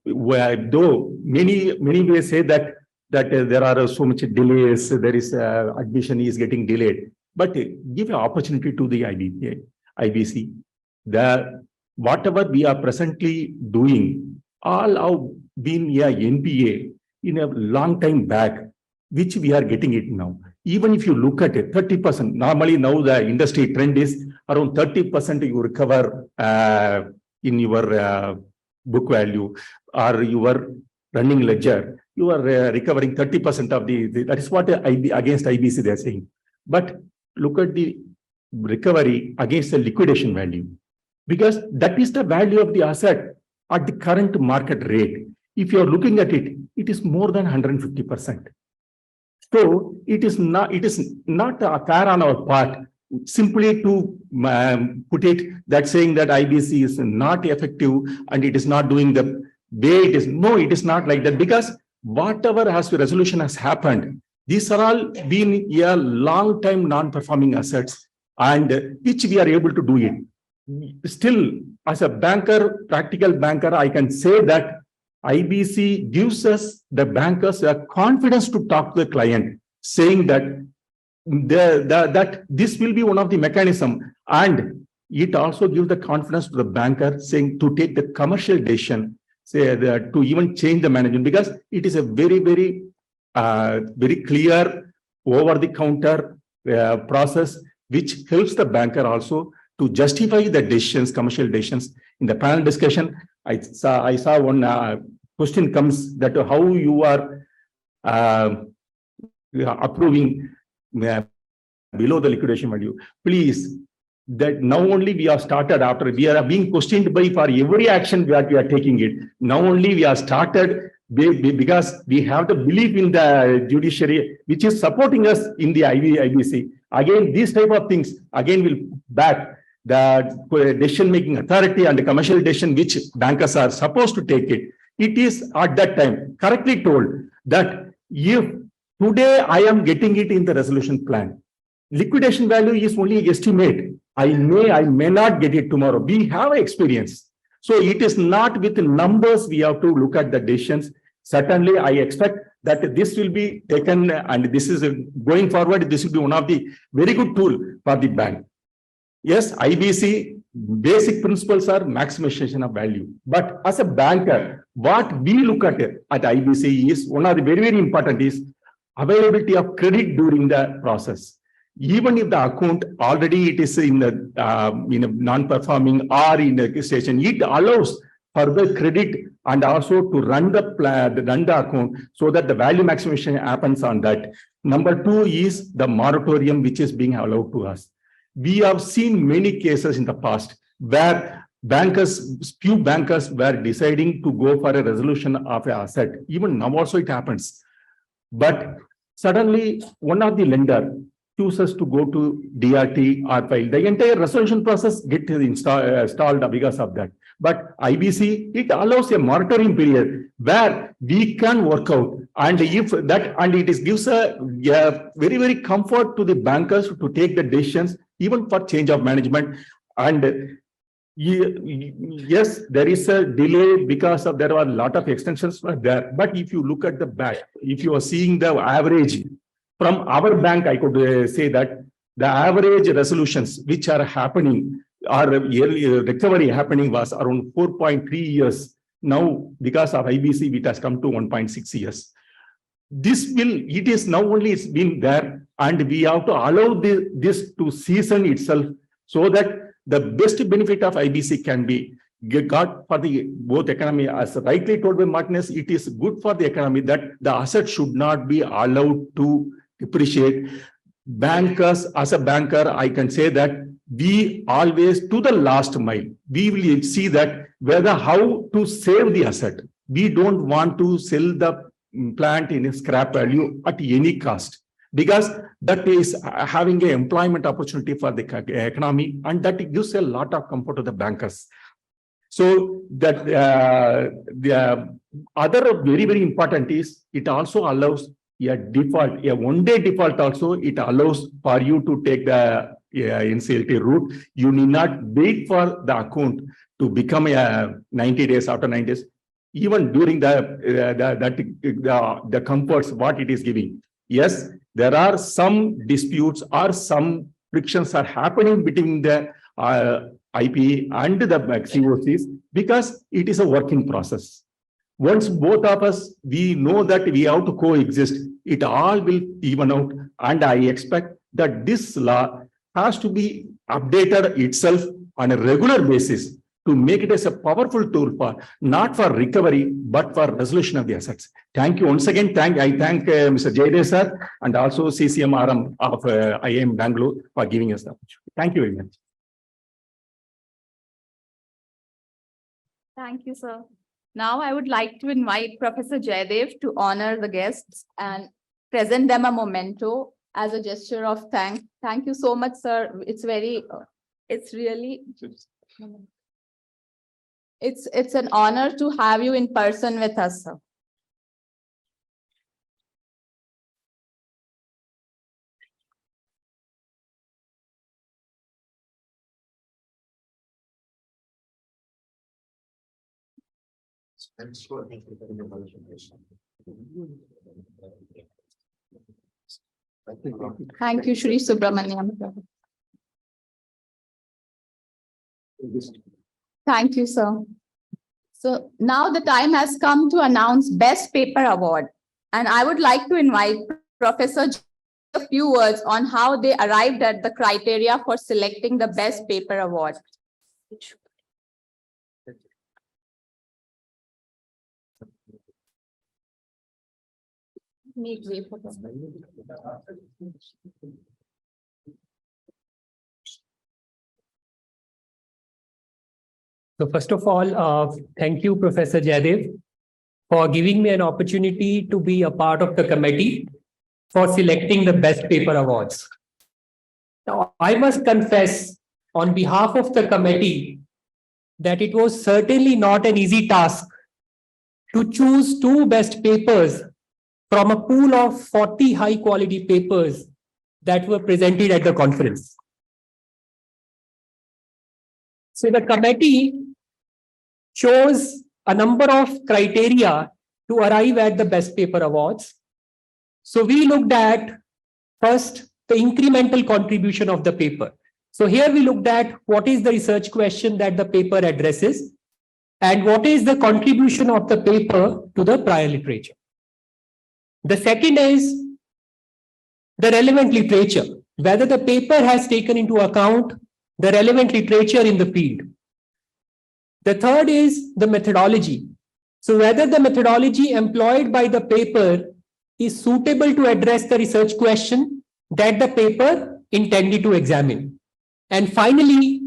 where though many may say that there are so much delays, there is admission is getting delayed, but give an opportunity to the IBC. Whatever we are presently doing, all have been a NPA in a long time back, which we are getting it now. Even if you look at it, 30%, normally now the industry trend is around 30% you recover in your book value or your running ledger. You are recovering 30% of that is what against IBC they are saying. But look at the recovery against the liquidation value, because that is the value of the asset at the current market rate. If you are looking at it, it is more than 150%. So it is not a fair on our part simply to put it that saying that IBC is not effective and it is not doing the way it is. No, it is not like that, because whatever resolution has happened, these are all been a long time non-performing assets, and which we are able to do it. Still, as a banker, practical banker, I can say that IBC gives us, the bankers, a confidence to talk to the client, saying that that this will be one of the mechanism, and it also gives the confidence to the banker, saying to take the commercial decision, say that to even change the management, because it is a very clear over-the-counter process, which helps the banker also to justify the decisions, commercial decisions. In the panel discussion, I saw one question comes that how you are approving below the liquidation value. Please, that now only we have started, after we are being questioned by for every action that we are taking it. Now only we have started because we have the belief in the judiciary, which is supporting us in the IBC. Again, these type of things again will back the decision-making authority and the commercial decision which bankers are supposed to take it. It is at that time correctly told that if today I am getting it in the resolution plan, liquidation value is only an estimate. I may not get it tomorrow. We have experience. So it is not with numbers we have to look at the decisions. Certainly, I expect that this will be taken, and this is going forward, this will be one of the very good tool for the bank. Yes, IBC basic principles are maximization of value. But as a banker, what we look at IBC is one of the very important is availability of credit during the process. Even if the account already it is in a non-performing or in a station, it allows further credit and also to run the account so that the value maximization happens on that. Number two is the moratorium which is being allowed to us. We have seen many cases in the past where few bankers were deciding to go for a resolution of an asset. Even now also it happens. But suddenly one of the lender chooses to go to DRT or file. The entire resolution process gets installed because of that. But IBC, it allows a moratorium period where we can work out. And if that, and it gives a very comfort to the bankers to take the decisions, even for change of management. And yes, there is a delay because of there are a lot of extensions there. But if you look at the back, if you are seeing the average from our bank, I could say that the average resolutions which are happening or recovery happening was around 4.3 years. Now, because of IBC, it has come to 1.6 years. It is now only it's been there, and we have to allow this to season itself so that the best benefit of IBC can be got for the both economy. As rightly told by Martinez, it is good for the economy that the asset should not be allowed to depreciate. Bankers, as a banker, I can say that we always to the last mile, we will see that whether how to save the asset. We don't want to sell the plant in a scrap value at any cost, because that is having an employment opportunity for the economy, and that gives a lot of comfort to the bankers. So that the other very important is it also allows a default, a one-day default also. It allows for you to take the NCLT route. You need not wait for the account to become a 90 days. After 90 days, even during the comforts what it is giving. Yes, there are some disputes or some frictions are happening between the IP and the COCs because it is a working process. Once both of us, we know that we have to coexist, it all will even out. And I expect that this law has to be updated itself on a regular basis to make it as a powerful tool for, not for recovery, but for resolution of the assets. Thank you once again. I thank Mr. Jayadev sir and also CCMRM of IIM Bangalore for giving us the opportunity. Thank you very much. Thank you, sir. Now I would like to invite Professor Jayadev to honor the guests and present them a memento as a gesture of thanks. Thank you so much, sir. It's an honor to have you in person with us, sir. Thank you, Shri Subramaniam. Thank you, sir. So now the time has come to announce Best Paper Award. And I would like to invite Professor a few words on how they arrived at the criteria for selecting the Best Paper Award. Make way for them. So first of all, thank you, Professor Jayadev, for giving me an opportunity to be a part of the committee for selecting the Best Paper Awards. Now, I must confess on behalf of the committee that it was certainly not an easy task to choose two best papers from a pool of 40 high-quality papers that were presented at the conference. So the committee chose a number of criteria to arrive at the Best Paper Awards. So we looked at first the incremental contribution of the paper. So here we looked at what is the research question that the paper addresses and what is the contribution of the paper to the prior literature. The second is the relevant literature, whether the paper has taken into account the relevant literature in the field. The third is the methodology. So whether the methodology employed by the paper is suitable to address the research question that the paper intended to examine. And finally,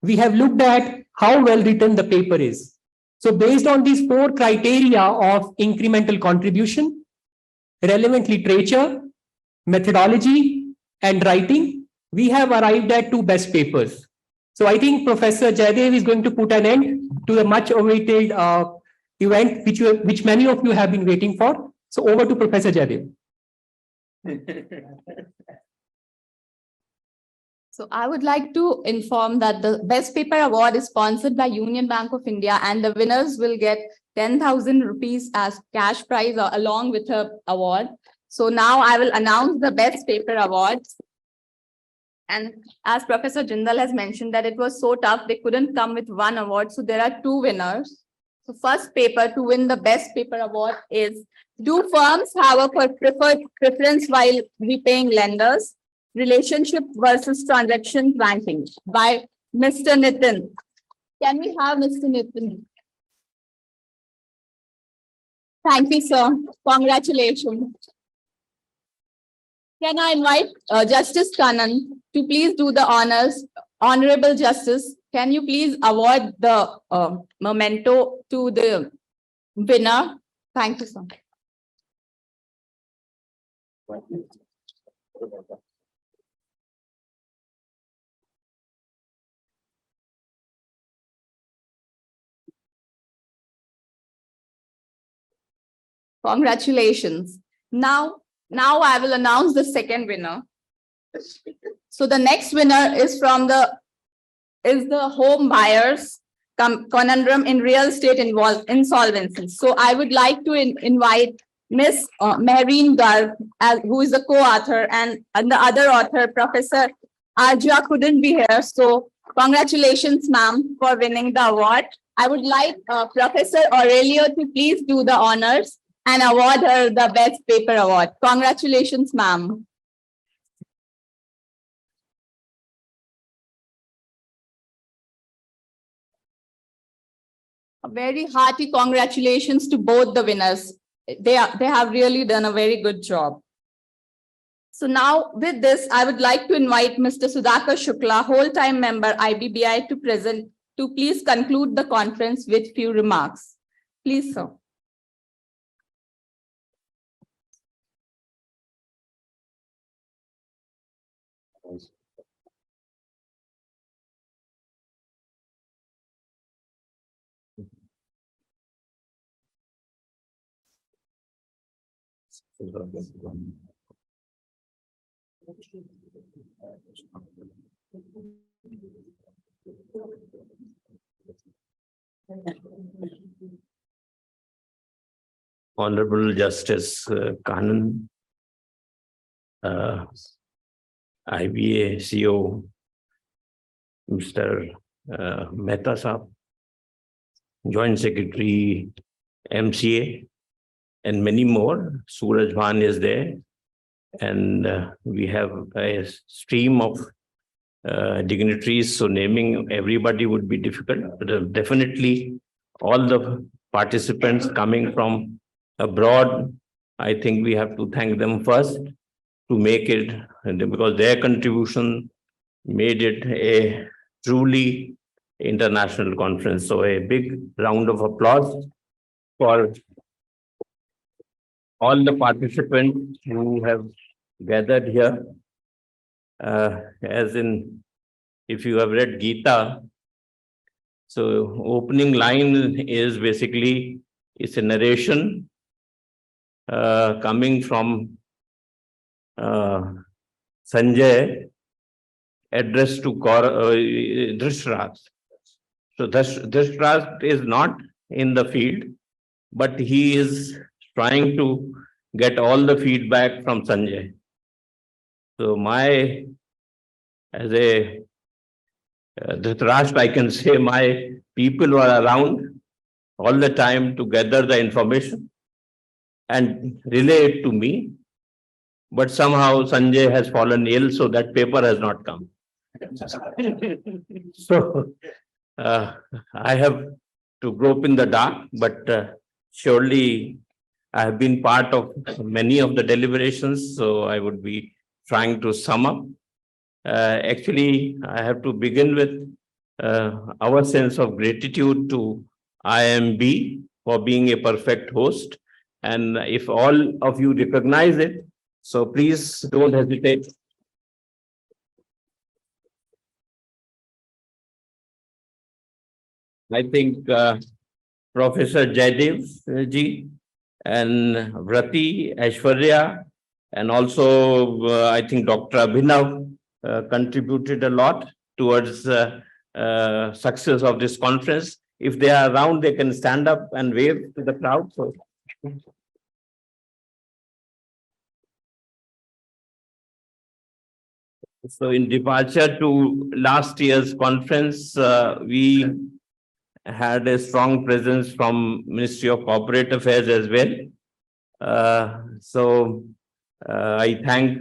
we have looked at how well written the paper is. So based on these four criteria of incremental contribution, relevant literature, methodology, and writing, we have arrived at two best papers. So I think Professor Jayadev is going to put an end to the much awaited event which many of you have been waiting for. So over to Professor Jayadev. So I would like to inform that the Best Paper Award is sponsored by Union Bank of India and the winners will get 10,000 rupees as cash prize along with an award. So now I will announce the Best Paper Awards. And as Professor Jindal has mentioned that it was so tough, they couldn't come with one award. So there are two winners. So first paper to win the Best Paper Award is Do Firms Have a Preference While Repaying Lenders? Relationship versus Transaction Ranking by Mr. Nitin. Can we have Mr. Nitin? Thank you, sir. Congratulations. Can I invite Justice Kannan to please do the honors? Honorable Justice, can you please award the memento to the winner? Thank you, sir. Congratulations. Now I will announce the second winner. So the next winner is from the Home Buyers conundrum in real estate insolvency. So I would like to invite Miss Mehreen Garg, who is the co-author, and the other author, Professor Arjia, couldn't be here. So congratulations, ma'am, for winning the award. I would like Professor Aurelio to please do the honors and award her the Best Paper Award. Congratulations, ma'am. A very hearty congratulations to both the winners. They have really done a very good job. So now with this, I would like to invite Mr. Sudhaker Shukla, whole-time member IBBI, to please conclude the conference with few remarks. Please, sir. Honorable Justice Kanan, IBA CEO, Mr. Mehta Saab, Joint Secretary, MCA, and many more. Suraj Bhan is there. And we have a stream of dignitaries, so naming everybody would be difficult, but definitely all the participants coming from abroad, I think we have to thank them first to make it, because their contribution made it a truly international conference. So a big round of applause for all the participants who have gathered here. As in, if you have read Gita, so opening line is basically, it's a narration coming from Sanjay addressed to Dhritarashtra. So Dhritarashtra is not in the field, but he is trying to get all the feedback from Sanjay. So as a Dhritarashtra, I can say my people were around all the time to gather the information and relay it to me. But somehow Sanjay has fallen ill, so that paper has not come. So I have to grope in the dark, but surely I have been part of many of the deliberations, so I would be trying to sum up. Actually, I have to begin with our sense of gratitude to IMB for being a perfect host. And if all of you recognize it, so please don't hesitate. I think Professor Jayadev ji and Vrati, Aishwarya, and also I think Dr. Abhinav contributed a lot towards success of this conference. If they are around, they can stand up and wave to the crowd. So in departure to last year's conference, we had a strong presence from Ministry of Corporate Affairs as well. So I thank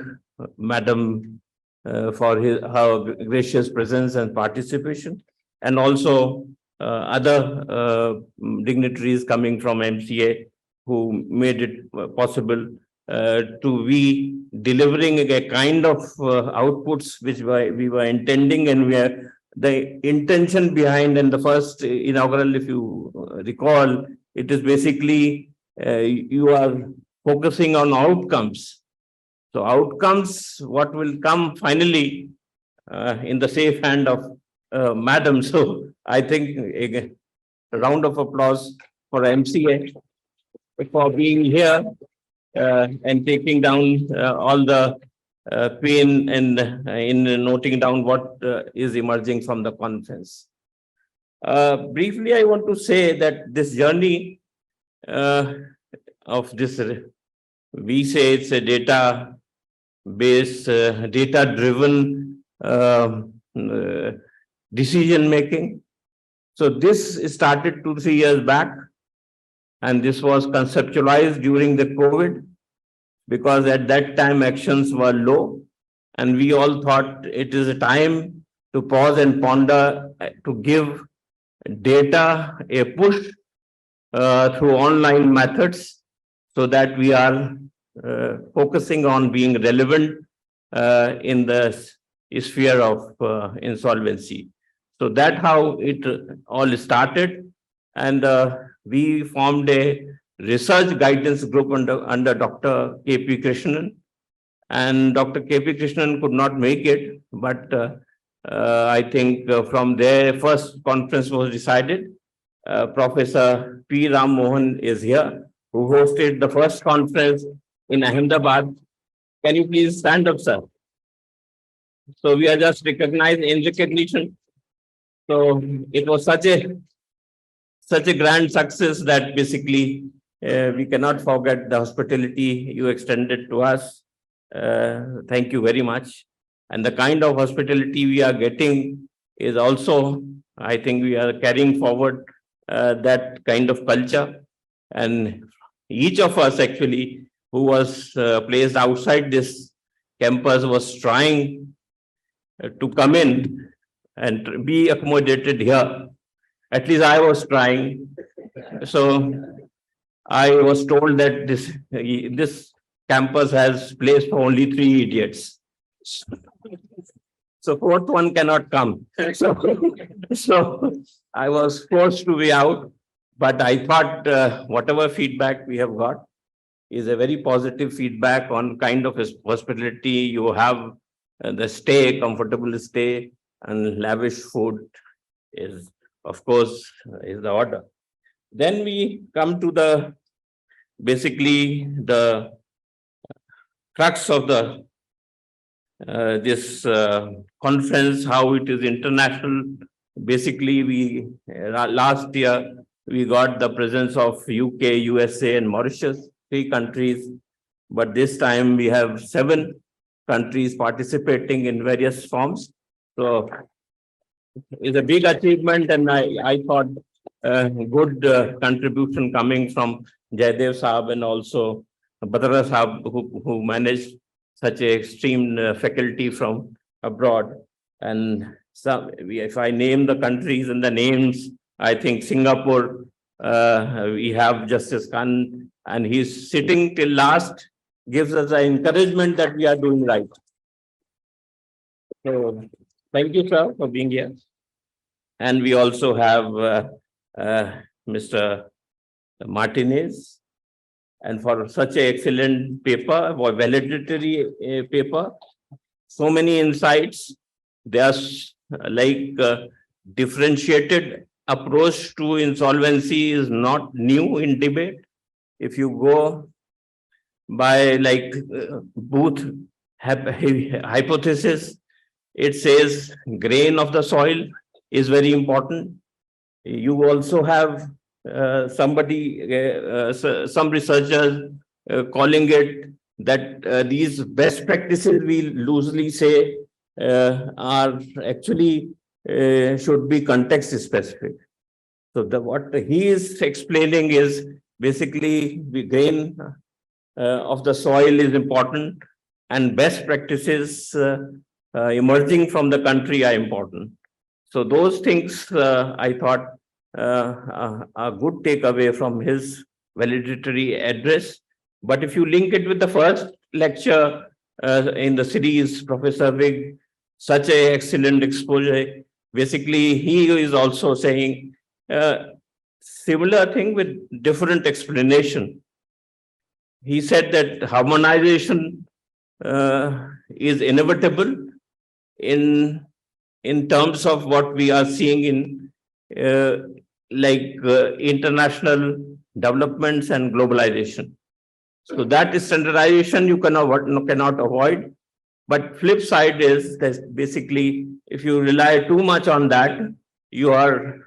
Madam for her gracious presence and participation, and also other dignitaries coming from MCA who made it possible to be delivering a kind of outputs which we were intending, and the intention behind, and the first inaugural, if you recall, it is basically you are focusing on outcomes. So outcomes, what will come finally in the safe hand of Madam. So I think a round of applause for MCA for being here and taking down all the pain and in noting down what is emerging from the conference. Briefly, I want to say that this journey of this, we say it's a data-based, data-driven decision making. So this started 2-3 years back, and this was conceptualized during the COVID, because at that time actions were low, and we all thought it is a time to pause and ponder, to give data a push through online methods, so that we are focusing on being relevant in the sphere of insolvency. So that's how it all started, and we formed a research guidance group under Dr. K.P. Krishnan, and Dr. K.P. Krishnan could not make it, but I think from their first conference was decided. Professor P. Ram Mohan is here, who hosted the first conference in Ahmedabad. Can you please stand up, sir? So we are just recognized in recognition. So it was such a grand success that basically we cannot forget the hospitality you extended to us. Thank you very much. And the kind of hospitality we are getting is also, I think we are carrying forward that kind of culture. And each of us actually who was placed outside this campus was trying to come in and be accommodated here. At least I was trying. So I was told that this campus has place for only 3 idiots. So 4th one cannot come. So I was forced to be out, but I thought whatever feedback we have got is a very positive feedback on kind of hospitality you have, the stay, comfortable stay, and lavish food is, of course, is the order. Then we come to the basically the crux of the this conference, how it is international. Basically, we last year we got the presence of UK, USA, and Mauritius, 3 countries, but this time we have 7 countries participating in various forms. So it's a big achievement, and I thought good contribution coming from Jayadev Saab and also Badra Saab, who managed such a extreme faculty from abroad. And if I name the countries and the names, I think Singapore, we have Justice Khan, and he's sitting till last, gives us an encouragement that we are doing right. So thank you, sir, for being here. And we also have Mr. Martinez, and for such an excellent paper, or valedictory paper, so many insights. There's like differentiated approach to insolvency is not new in debate. If you go by like Booth hypothesis, it says grain of the soil is very important. You also have some researchers calling it that these best practices, we loosely say, are actually should be context specific. So what he is explaining is basically the grain of the soil is important, and best practices emerging from the country are important. So those things I thought a good takeaway from his valedictory address. But if you link it with the first lecture in the series, Professor Vig, such an excellent exposure. Basically, he is also saying similar thing with different explanation. He said that harmonization is inevitable in terms of what we are seeing in international developments and globalization. So that is standardization you cannot avoid. But flip side is that basically, if you rely too much on that, you are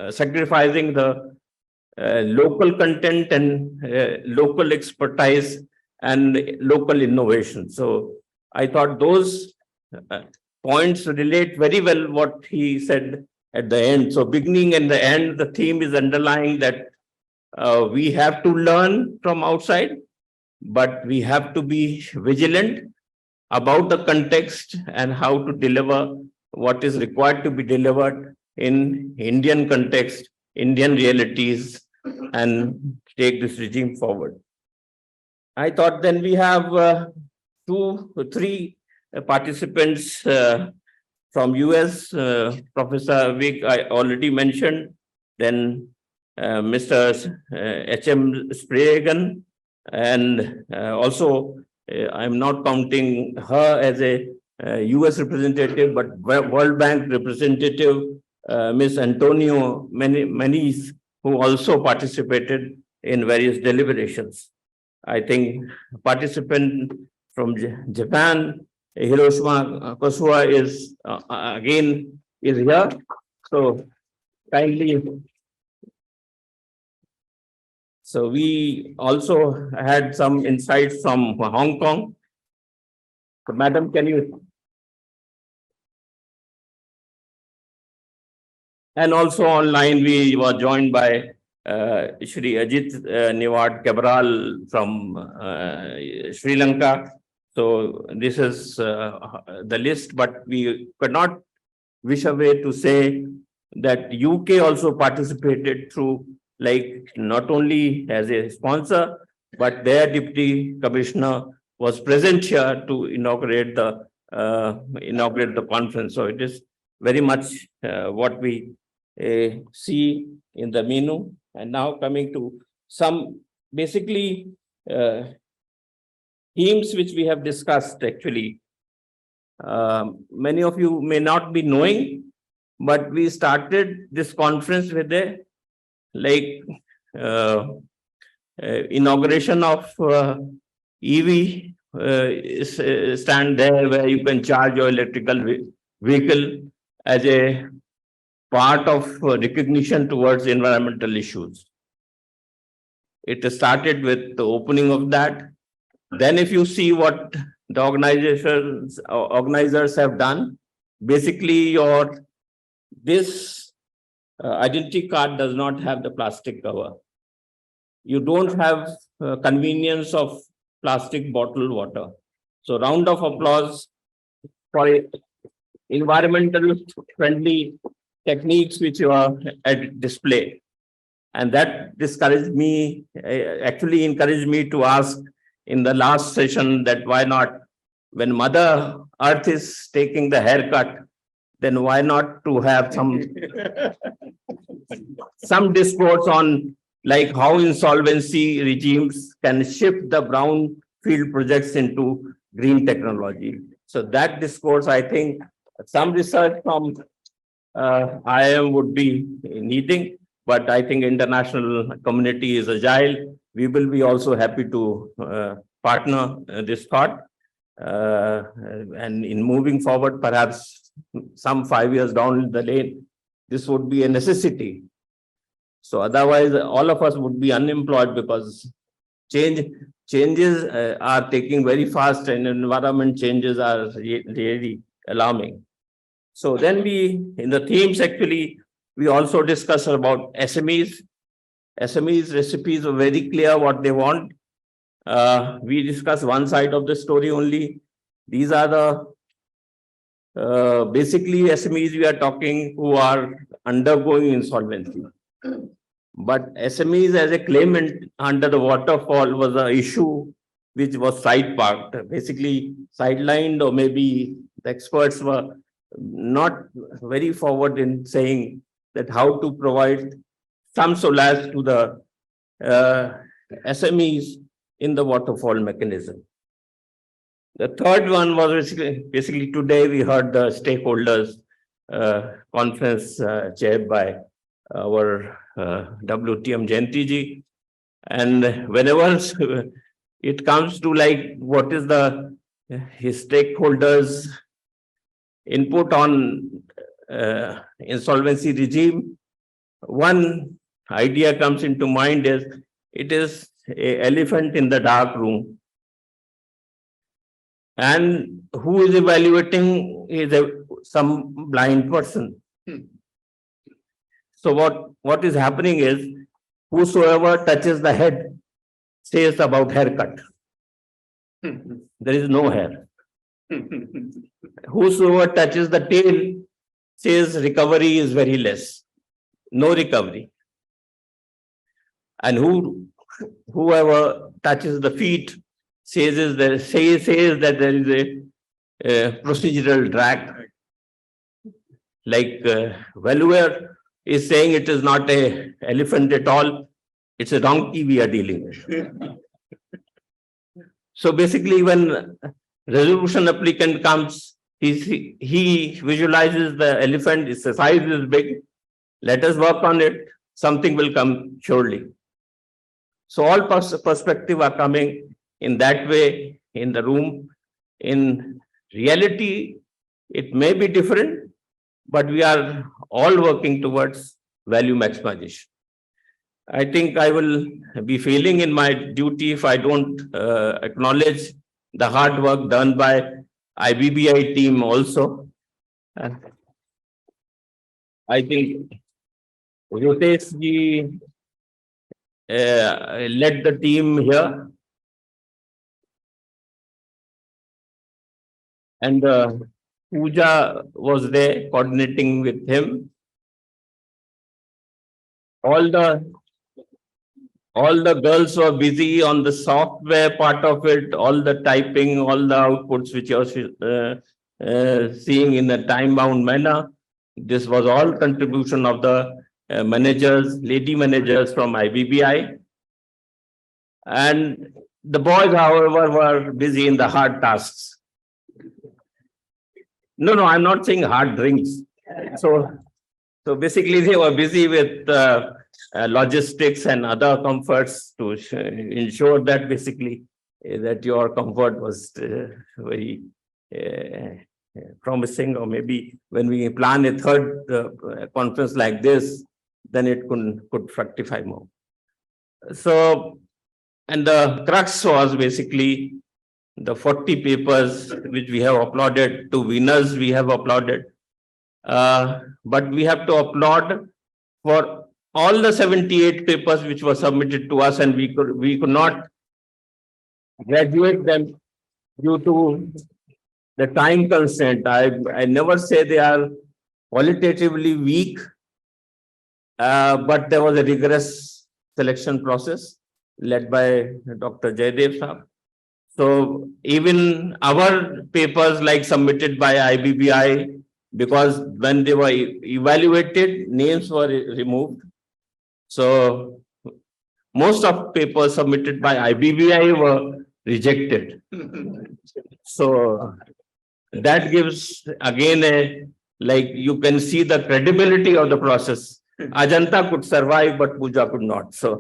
sacrificing the local content and local expertise and local innovation. So I thought those points relate very well what he said at the end. So beginning and the end, the theme is underlying that we have to learn from outside, but we have to be vigilant about the context and how to deliver what is required to be delivered in Indian context, Indian realities, and take this regime forward. I thought then we have 2 or 3 participants from US, Professor Vic, I already mentioned, then Mr. H.M. Spragan, and also I'm not counting her as a US representative, but World Bank representative, Ms. Antonio Maniz, who also participated in various deliberations. I think participant from Japan, Hiroshima Kosua is again is here. So kindly. So we also had some insights from Hong Kong. So Madam, can you? And also online, we were joined by Shri Ajit Niwad Cabral from Sri Lanka. So this is the list, but we could not wish away to say that UK also participated through, like, not only as a sponsor, but their deputy commissioner was present here to inaugurate the conference. So it is very much what we see in the menu. And now coming to some basically themes which we have discussed actually. Many of you may not be knowing, but we started this conference with a inauguration of EV stand there where you can charge your electrical vehicle as a part of recognition towards environmental issues. It started with the opening of that. Then if you see what the organizers have done, basically this identity card does not have the plastic cover. You don't have convenience of plastic bottled water. So round of applause for environmental friendly techniques which you are at display. And that actually encouraged me to ask in the last session that why not, when Mother Earth is taking the haircut, then why not to have some discourse on like how insolvency regimes can shift the brown field projects into green technology. So that discourse, I think some research from IIM would be needing, but I think international community is agile. We will be also happy to partner this thought. And in moving forward, perhaps some 5 years down the lane, this would be a necessity. So otherwise, all of us would be unemployed because changes are taking very fast and environment changes are really alarming. So then in the themes actually, we also discuss about SMEs. SMEs recipes are very clear what they want. We discuss one side of the story only. These are the basically SMEs we are talking who are undergoing insolvency. But SMEs as a claimant under the waterfall was an issue which was side-parked, basically sidelined, or maybe the experts were not very forward in saying that how to provide some solace to the SMEs in the waterfall mechanism. The third one was basically today we heard the stakeholders conference chaired by our WTM Jayanti ji. And whenever it comes to like what is his stakeholders input on insolvency regime, one idea comes into mind is it is a elephant in the dark room. And who is evaluating is some blind person. So what is happening is whosoever touches the head says about haircut. There is no hair. Whosoever touches the tail says recovery is very less. No recovery. And whoever touches the feet says that there is a procedural drag. Like Valuer is saying it is not a elephant at all, it's a donkey we are dealing with. So basically when resolution applicant comes, he visualizes the elephant, its size is big, let us work on it, something will come surely. So all perspective are coming in that way in the room. In reality, it may be different, but we are all working towards value maximization. I think I will be failing in my duty if I don't acknowledge the hard work done by IBBI team also. I think Yotesh ji led the team here. And Pooja was there coordinating with him. All the girls were busy on the software part of it, all the typing, all the outputs which you're seeing in a time-bound manner. This was all contribution of the managers, lady managers from IBBI. And the boys, however, were busy in the hard tasks. No, I'm not saying hard drinks. So basically they were busy with logistics and other comforts to ensure that basically that your comfort was very promising, or maybe when we plan a third conference like this, then it could fructify more. So, and the crux was basically the 40 papers which we have uploaded. To winners we have uploaded, but we have to upload for all the 78 papers which were submitted to us, and we could not graduate them due to the time constraint. I never say they are qualitatively weak, but there was a rigorous selection process led by Dr. Jayadev sir. So even our papers like submitted by IBBI, because when they were evaluated, names were removed. So most of papers submitted by IBBI were rejected. So that gives again you can see the credibility of the process. Ajanta could survive, but Pooja could not. So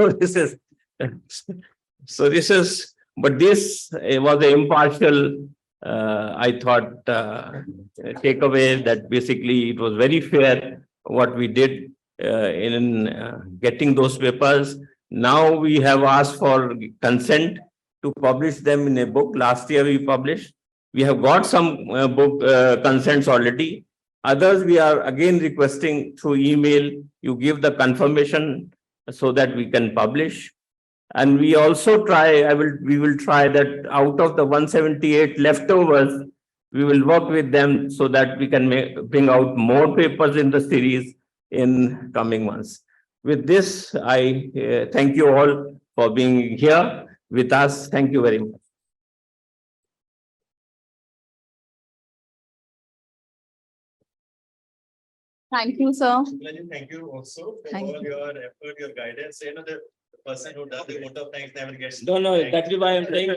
this was an impartial, I thought, takeaway that basically it was very fair what we did in getting those papers. Now we have asked for consent to publish them in a book. Last year we published. We have got some book consents already. Others we are again requesting through email. You give the confirmation so that we can publish. And we also try, we will try that out of the 178 leftovers, we will work with them so that we can bring out more papers in the series in coming months. With this, I thank you all for being here with us. Thank you very much. Thank you, sir. Thank you also for Thank all your effort, your guidance. You know, the person who does the vote of thanks never gets. No, that is why I'm saying.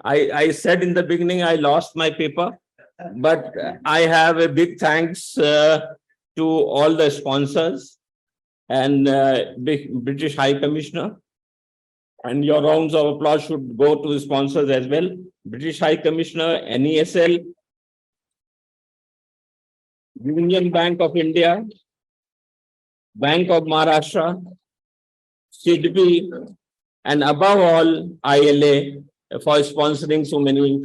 I said in the beginning, I lost my paper, but I have a big thanks to all the sponsors and British High Commissioner. And your rounds of applause should go to the sponsors as well. British High Commissioner, NESL, Union Bank of India, Bank of Maharashtra, SIDBI, and above all, ILA for sponsoring so many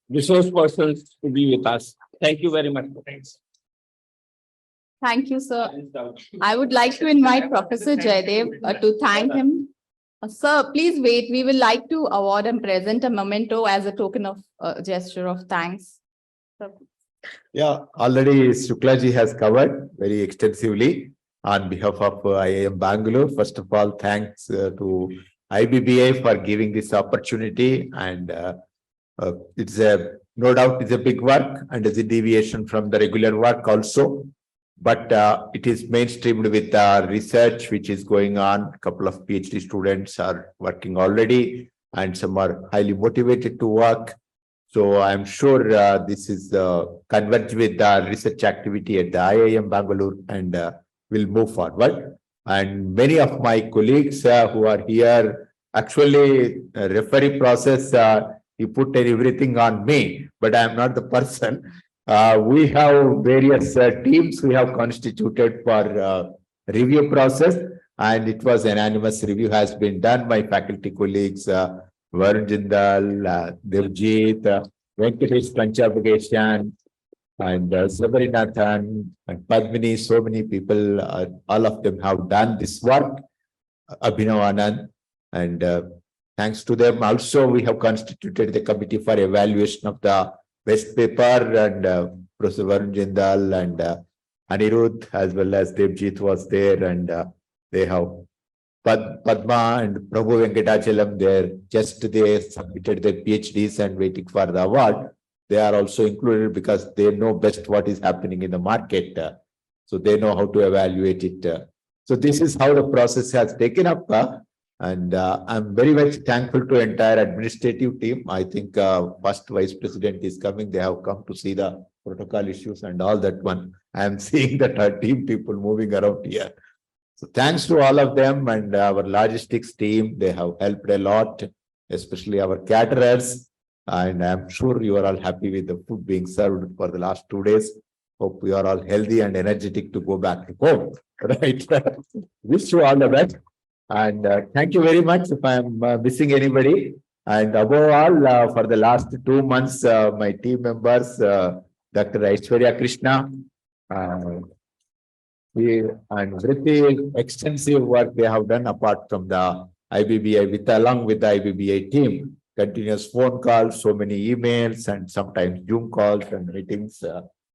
resource persons to be with us. Thank you very much. Thanks. Thank you, sir. I would like to invite Professor Jayadev to thank him. Sir, please wait. We will like to award and present a memento as a token of gesture of thanks. Sir. Yeah, already Shukla ji has covered very extensively on behalf of IIM Bangalore. First of all, thanks to IBBA for giving this opportunity, and it's no doubt it's a big work and it's a deviation from the regular work also. But it is mainstreamed with research which is going on. A couple of PhD students are working already, and some are highly motivated to work. So I'm sure this is converge with the research activity at the IIM Bangalore, and will move forward. And many of my colleagues who are here, actually referee process, you put everything on me, but I am not the person. We have various teams we have constituted for review process, and it was unanimous review has been done by faculty colleagues, Varun Jindal, Devjit, Venkatesh Panchabhageshan, and Sabarinathan and Padmini. So many people, all of them have done this work, Abhinav Anand, and thanks to them also we have constituted the committee for evaluation of the best paper, and Professor Varun Jindal and Anirudh as well as Devjit was there, and they have Padma and Prabhu Venkatachalam there. Just they submitted their PhDs and waiting for the award. They are also included because they know best what is happening in the market. So they know how to evaluate it. So this is how the process has taken up. And I'm very much thankful to entire administrative team. I think first vice president is coming. They have come to see the protocol issues and all that one. I am seeing that our team people moving around here. So thanks to all of them and our logistics team. They have helped a lot, especially our caterers. And I'm sure you are all happy with the food being served for the last 2 days. Hope you are all healthy and energetic to go back to home. Right. Wish you all the best. And thank you very much if I'm missing anybody. And above all, for the last 2 months, my team members, Dr. Aishwarya Krishna, and very extensive work they have done apart from the IBBI, along with the IBBI team. Continuous phone calls, so many emails, and sometimes Zoom calls and meetings.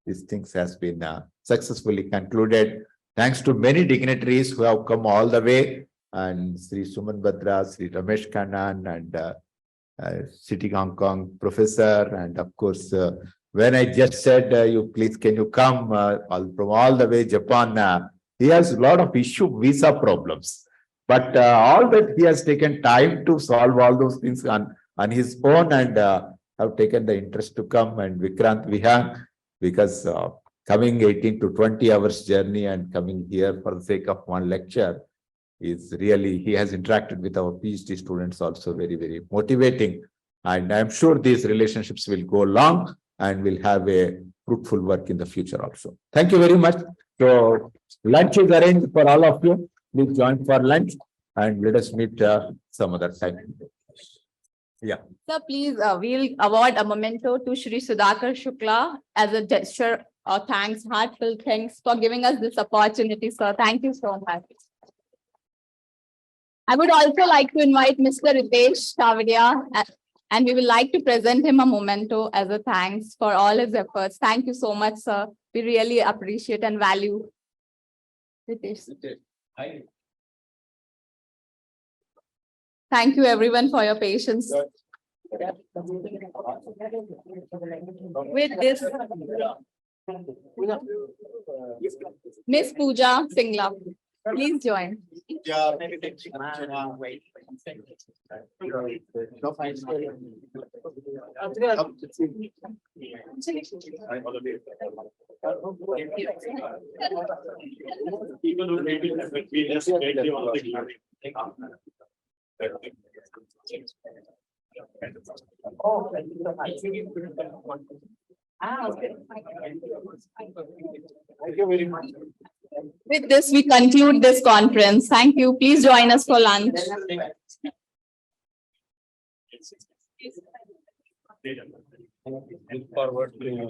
These things has been successfully concluded. Thanks to many dignitaries who have come all the way. And Sri Suman Badra, Sri Ramesh Kannan, and City Hong Kong professor, and of course, when I just said, you please can you come from all the way Japan, he has a lot of visa problems, but all that he has taken time to solve all those things on his own, and have taken the interest to come. And Vikrant Vihang, because coming 18 to 20 hours journey and coming here for the sake of one lecture, is really, he has interacted with our PhD students also very, very motivating. And I'm sure these relationships will go long and will have a fruitful work in the future also. Thank you very much. So lunch is arranged for all of you. Please join for lunch and let us meet some other time. Yeah. Sir, please, we'll award a memento to Shri Sudhaker Shukla as a gesture of thanks, heartfelt thanks for giving us this opportunity, sir. Thank you so much. I would also like to invite Mr. Ritesh Tavadia, and we would like to present him a memento as a thanks for all his efforts. Thank you so much, sir. We really appreciate and value. Ritesh. Thank you everyone for your patience. With this, Miss Pooja Singla, please join. With this, we conclude this conference. Thank you. Please join us for lunch. Look forward to